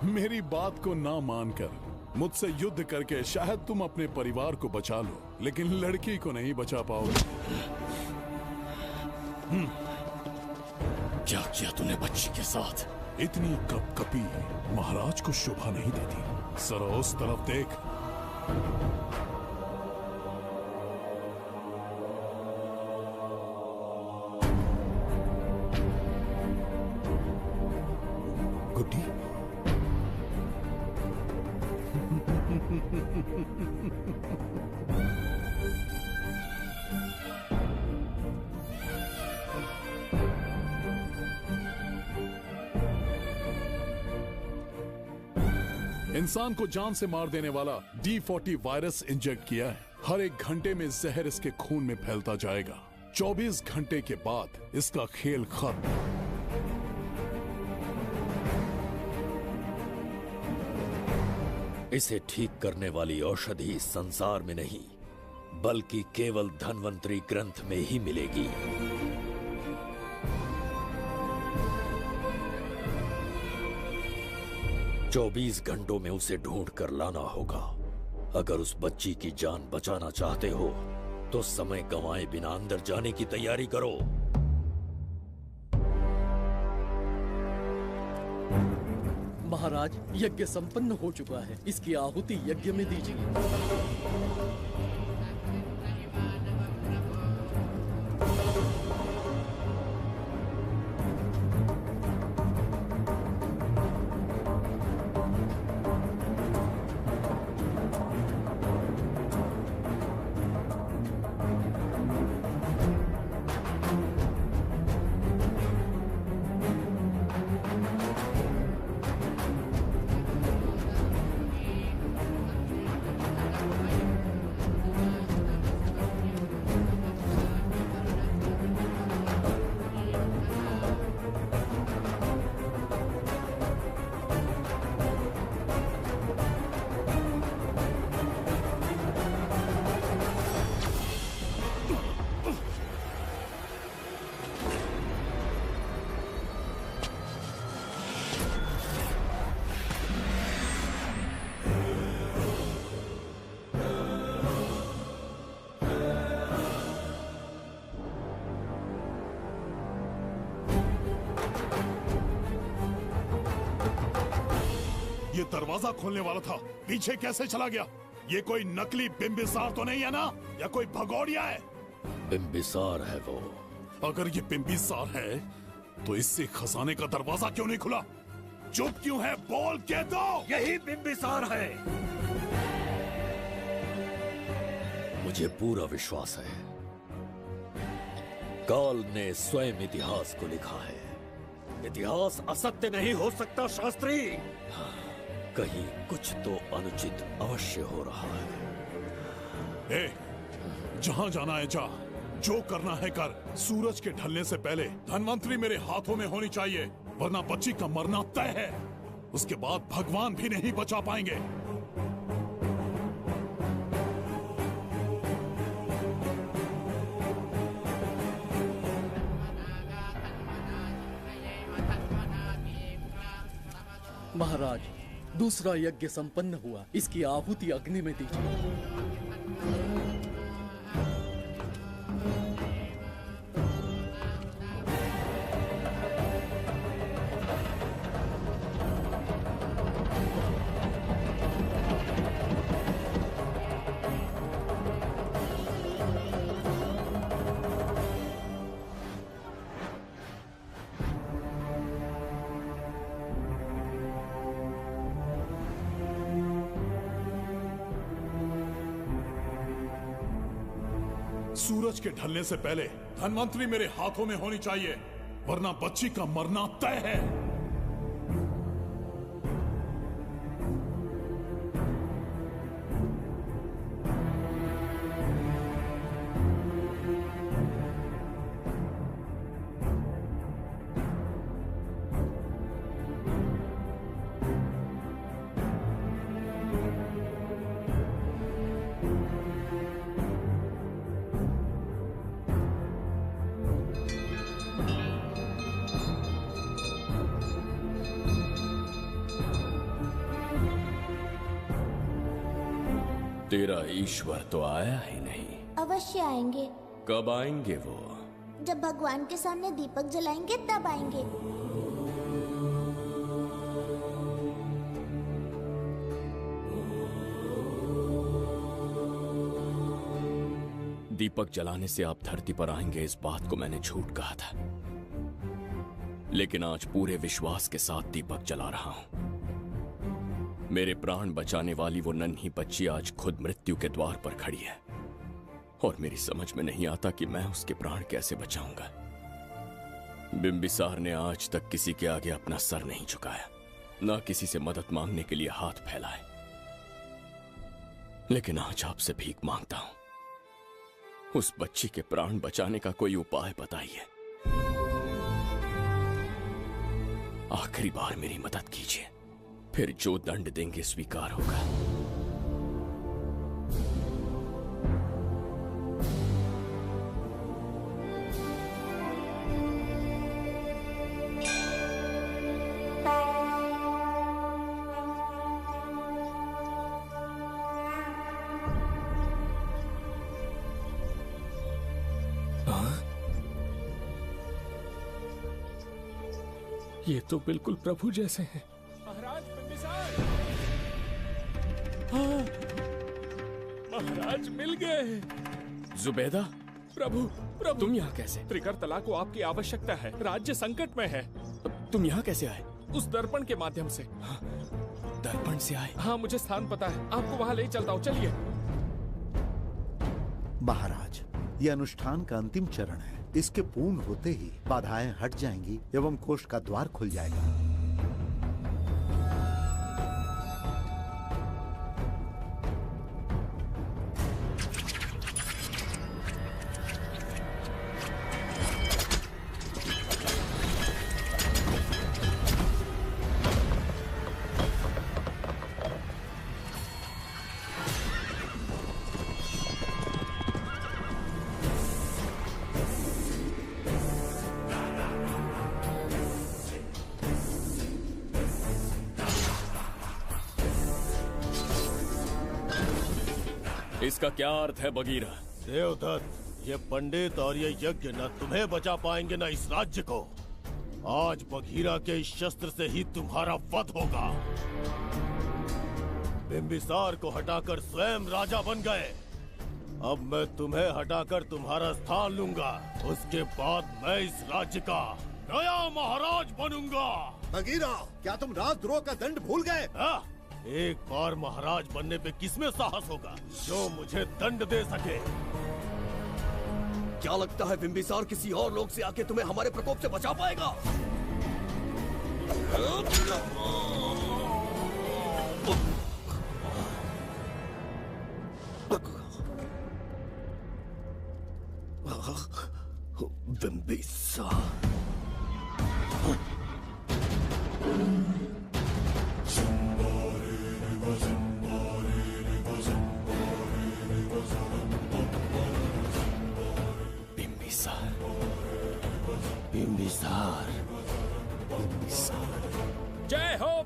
मेरी बात को ना मानकर मुझसे युद्ध करके शायद तुम अपने परिवार को बचा लो, लेकिन लड़की को नहीं बचा पाओगे। क्या किया तूने बच्ची के साथ? इतनी कपकपी महाराज को शोभा नहीं देती। जरा उस तरफ देख। गुड्डी, इंसान को जान से मार देने वाला D40 वायरस इंजेक्ट किया है। हर एक घंटे में जहर इसके खून में फैलता जाएगा। 24 घंटे के बाद इसका खेल खत्म। इसे ठीक करने वाली औषधि संसार में नहीं, बल्कि केवल धन्वंतरी ग्रंथ में ही मिलेगी। चौबीस घंटों में उसे ढूंढ कर लाना होगा। अगर उस बच्ची की जान बचाना चाहते हो तो समय गंवाए बिना अंदर जाने की तैयारी करो। महाराज, यज्ञ संपन्न हो चुका है, इसकी आहुति यज्ञ में दीजिए। ये दरवाजा खोलने वाला था, पीछे कैसे चला गया? ये कोई नकली बिंबिसार तो नहीं है ना, या कोई भगोड़िया है? बिंबिसार है वो। अगर ये बिंबिसार है तो इससे खजाने का दरवाजा क्यों नहीं खुला? चुप क्यों है? बोल के दो। यही बिंबिसार है। मुझे पूरा विश्वास है, काल ने स्वयं इतिहास को लिखा है। इतिहास असत्य नहीं हो सकता शास्त्री। कहीं कुछ तो अनुचित अवश्य हो रहा है। ए, जहां जाना है जा, जो करना है कर। सूरज के ढलने से पहले धनवंतरी मेरे हाथों में होनी चाहिए, वरना बच्ची का मरना तय है। उसके बाद भगवान भी नहीं बचा पाएंगे। महाराज, दूसरा यज्ञ संपन्न हुआ। इसकी आहुति अग्नि में दीजिए। सूरज के ढलने से पहले धनवंतरी मेरे हाथों में होनी चाहिए, वरना बच्ची का मरना तय है। तेरा ईश्वर तो आया ही नहीं। अवश्य आएंगे। कब आएंगे वो? जब भगवान के सामने दीपक जलाएंगे तब आएंगे। दीपक जलाने से आप धरती पर आएंगे, इस बात को मैंने झूठ कहा था, लेकिन आज पूरे विश्वास के साथ दीपक जला रहा हूं। मेरे प्राण बचाने वाली वो नन्ही बच्ची आज खुद मृत्यु के द्वार पर खड़ी है, और मेरी समझ में नहीं आता कि मैं उसके प्राण कैसे बचाऊंगा। बिंबिसार ने आज तक किसी के आगे अपना सर नहीं झुकाया, ना किसी से मदद मांगने के लिए हाथ फैलाए, लेकिन आज आपसे भीख मांगता हूं। उस बच्ची के प्राण बचाने का कोई उपाय बताइए। आखिरी बार मेरी मदद कीजिए, फिर जो दंड देंगे स्वीकार होगा। ये तो बिल्कुल प्रभु जैसे हैं। महाराज बिंबिसार! हाँ, महाराज मिल गए। जुबैदा, प्रभु, प्रभु तुम यहाँ कैसे? त्रिकर्तला को आपकी आवश्यकता है, राज्य संकट में है। तुम यहाँ कैसे आए? उस दर्पण के माध्यम से। हाँ, दर्पण से आए? हाँ, मुझे स्थान पता है, आपको वहाँ ले चलता हूँ, चलिए। महाराज, ये अनुष्ठान का अंतिम चरण है। इसके पूर्ण होते ही बाधाएं हट जाएंगी एवं कोष का द्वार खुल जाएगा। इसका क्या अर्थ है बगीरा? देवदत्त, ये पंडित और ये यज्ञ न तुम्हें बचा पाएंगे न इस राज्य को। आज बगीरा के इस शस्त्र से ही तुम्हारा वध होगा। बिंबिसार को हटाकर स्वयं राजा बन गए, अब मैं तुम्हें हटाकर तुम्हारा स्थान लूंगा। उसके बाद मैं इस राज्य का नया महाराज बनूंगा। बगीरा, क्या तुम राजद्रोह का दंड भूल गए? एक बार महाराज बनने पे किसमें साहस होगा जो मुझे दंड दे सके? क्या लगता है बिंबिसार किसी और लोग से आके तुम्हें हमारे प्रकोप से बचा पाएगा?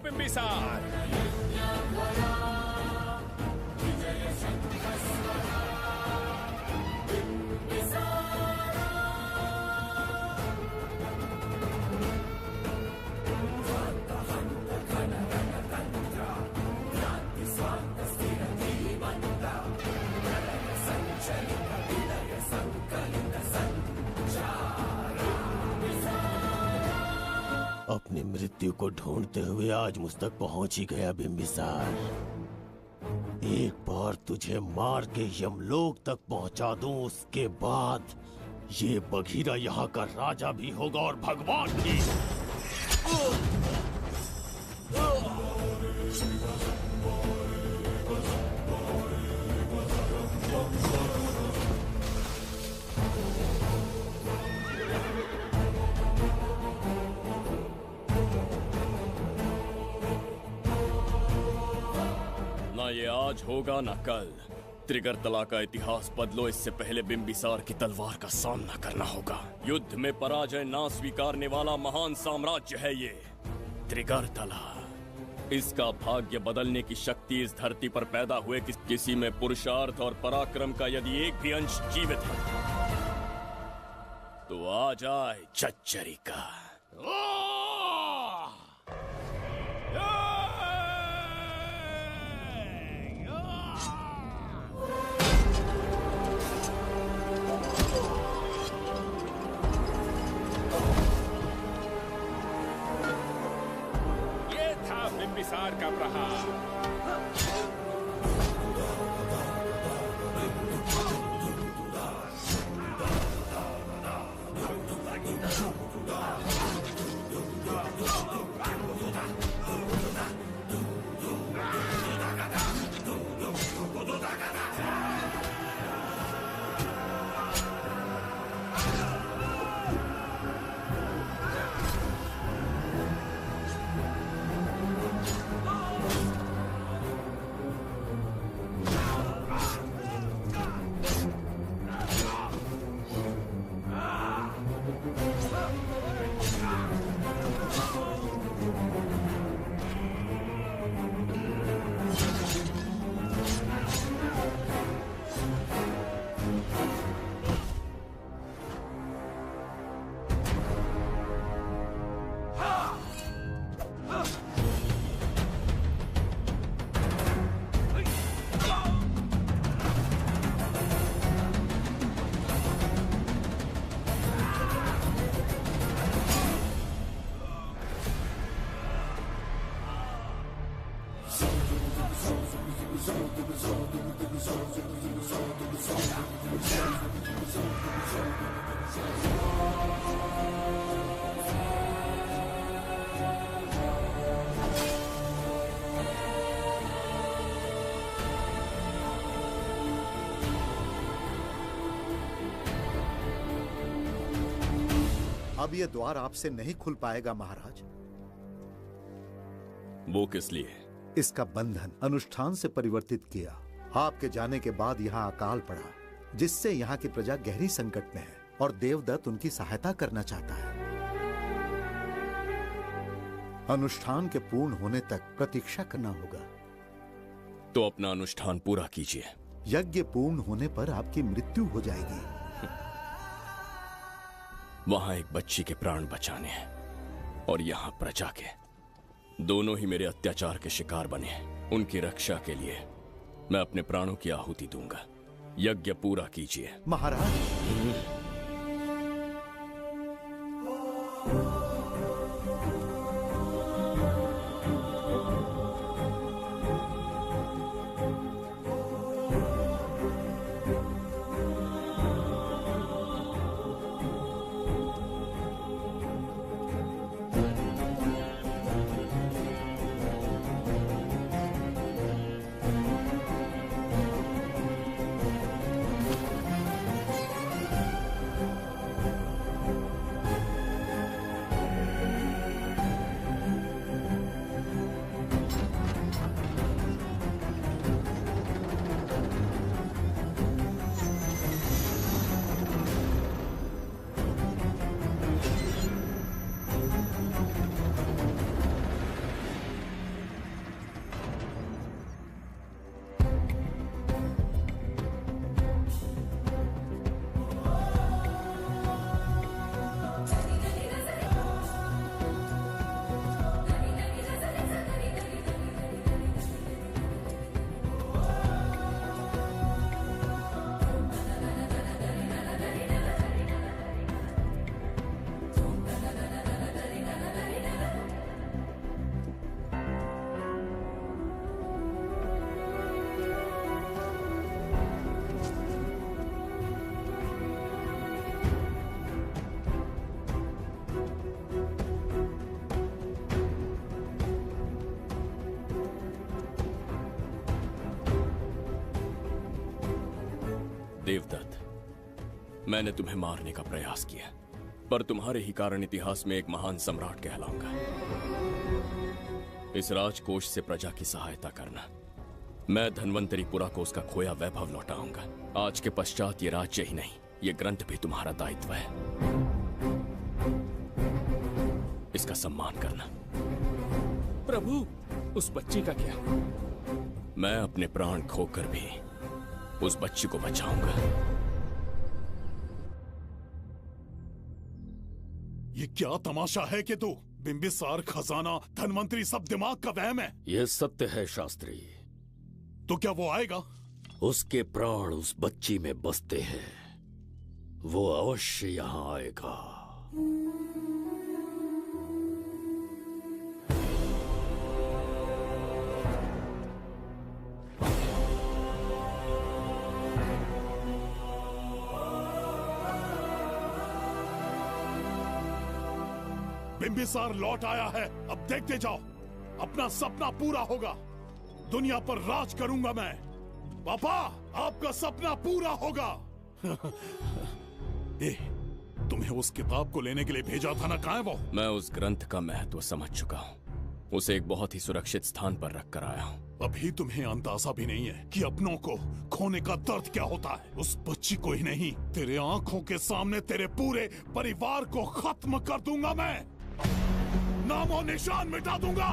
बिंबिसार। अपनी मृत्यु को ढूंढते हुए आज मुझ तक पहुंच ही गया बिंबिसार। एक बार तुझे मार के यमलोक तक पहुंचा दूं, उसके बाद ये बघीरा यहाँ का राजा भी होगा और भगवान भी। ना ये आज होगा ना कल। त्रिगर्तला का इतिहास बदलो, इससे पहले बिंबिसार की तलवार का सामना करना होगा। युद्ध में पराजय ना स्वीकारने वाला महान साम्राज्य है ये त्रिगर्तला। इसका भाग्य बदलने की शक्ति इस धरती पर पैदा हुए किसी में पुरुषार्थ और पराक्रम का यदि एक भी अंश जीवित है तो आ जाए चच्चरी का। बिंबिसार का प्रहार। अब ये द्वार आपसे नहीं खुल पाएगा महाराज। वो किस लिए? इसका बंधन अनुष्ठान से परिवर्तित किया। आपके जाने के बाद यहाँ अकाल पड़ा, जिससे यहाँ की प्रजा गहरी संकट में है और देवदत्त उनकी सहायता करना चाहता है। अनुष्ठान के पूर्ण होने तक प्रतीक्षा करना होगा। तो अपना अनुष्ठान पूरा कीजिए। यज्ञ पूर्ण होने पर आपकी मृत्यु हो जाएगी। वहां एक बच्ची के प्राण बचाने हैं और यहाँ प्रजा के, दोनों ही मेरे अत्याचार के शिकार बने हैं। उनकी रक्षा के लिए मैं अपने प्राणों की आहुति दूंगा। यज्ञ पूरा कीजिए महाराज। देवदत्त, मैंने तुम्हें मारने का प्रयास किया, पर तुम्हारे ही कारण इतिहास में एक महान सम्राट कहलाऊंगा। इस राजकोष से प्रजा की सहायता करना। मैं धन्वंतरीपुरा को उसका खोया वैभव लौटाऊंगा। आज के पश्चात ये राज्य ही नहीं, ये ग्रंथ भी तुम्हारा दायित्व है। इसका सम्मान करना। प्रभु, उस बच्ची का क्या? मैं अपने प्राण खोकर भी उस बच्ची को बचाऊंगा। ये क्या तमाशा है कि तू बिंबिसार, खजाना, धनवंतरी सब दिमाग का वहम है? यह सत्य है शास्त्री। तो क्या वो आएगा? उसके प्राण उस बच्ची में बसते हैं, वो अवश्य यहाँ आएगा। बिंबिसार लौट आया है, अब देखते जाओ, अपना सपना पूरा होगा। दुनिया पर राज करूंगा मैं। पापा, आपका सपना पूरा होगा। तुम्हें उस किताब को लेने के लिए भेजा था ना, कहाँ है वो? मैं उस ग्रंथ का महत्व समझ चुका हूँ। उसे एक बहुत ही सुरक्षित स्थान पर रख कर आया हूँ। अभी तुम्हें अंदाजा भी नहीं है कि अपनों को खोने का दर्द क्या होता है। उस बच्ची को ही नहीं, तेरे आंखों के सामने तेरे पूरे परिवार को खत्म कर दूंगा मैं। नामो निशान मिटा दूंगा।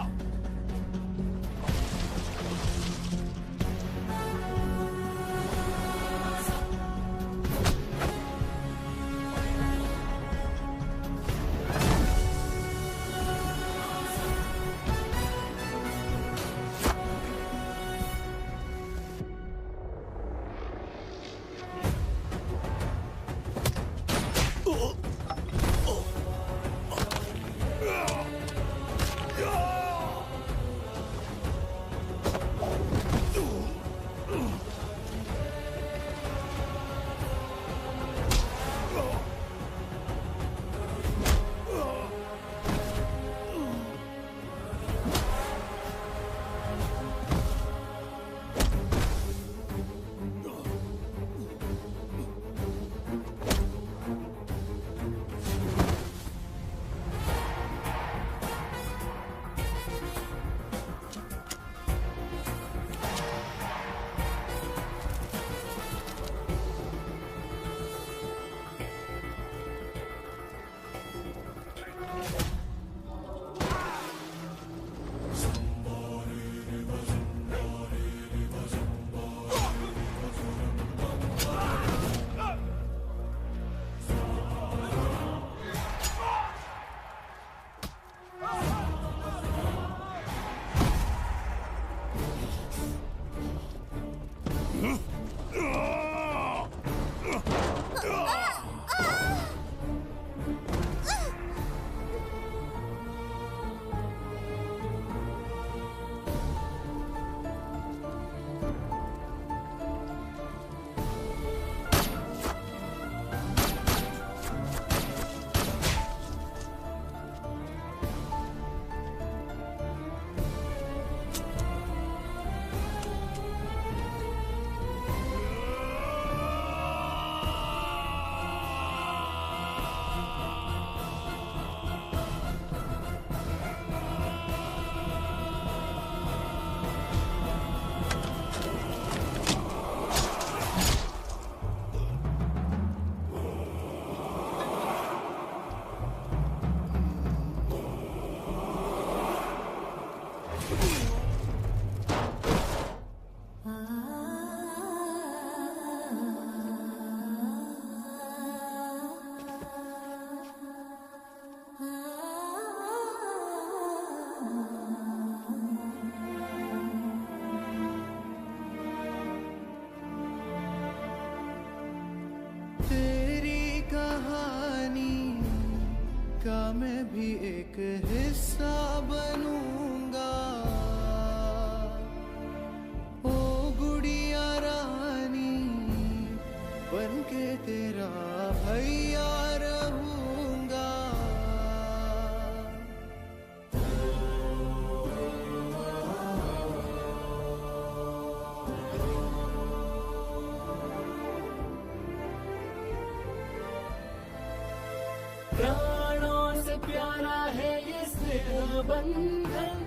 प्राणों से प्यारा है ये स्नेह बंधन,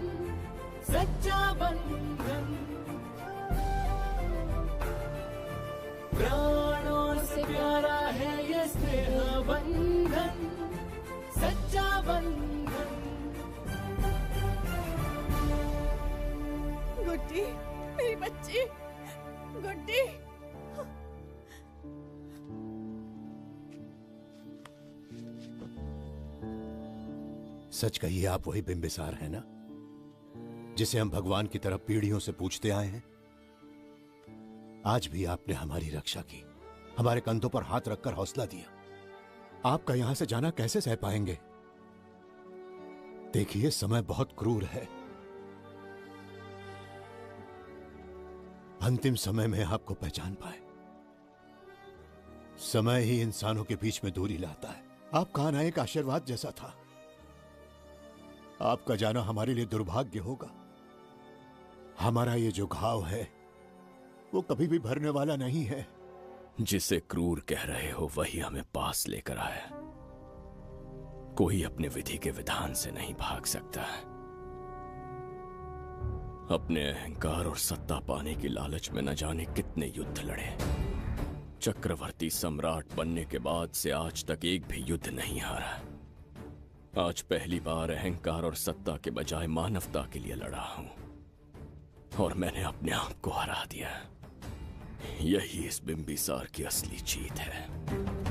सच्चा बंधन। प्राणों से प्यारा है ये स्नेह बंधन, सच्चा बंधन। गुड्डी, मेरी बच्ची, गुड्डी। सच कहिए, आप वही बिंबिसार हैं ना, जिसे हम भगवान की तरफ पीढ़ियों से पूछते आए हैं? आज भी आपने हमारी रक्षा की, हमारे कंधों पर हाथ रखकर हौसला दिया। आपका यहां से जाना कैसे सह पाएंगे? देखिए, समय बहुत क्रूर है। अंतिम समय में आपको पहचान पाए। समय ही इंसानों के बीच में दूरी लाता है। आपका आना एक आशीर्वाद जैसा था। आपका जाना हमारे लिए दुर्भाग्य होगा। हमारा ये जो घाव है वो कभी भी भरने वाला नहीं है। जिसे क्रूर कह रहे हो वही हमें पास लेकर आया। कोई अपने विधि के विधान से नहीं भाग सकता। अपने अहंकार और सत्ता पाने की लालच में न जाने कितने युद्ध लड़े। चक्रवर्ती सम्राट बनने के बाद से आज तक एक भी युद्ध नहीं हारा। आज पहली बार अहंकार और सत्ता के बजाय मानवता के लिए लड़ा हूं, और मैंने अपने आप को हरा दिया। यही इस बिंबिसार की असली जीत है।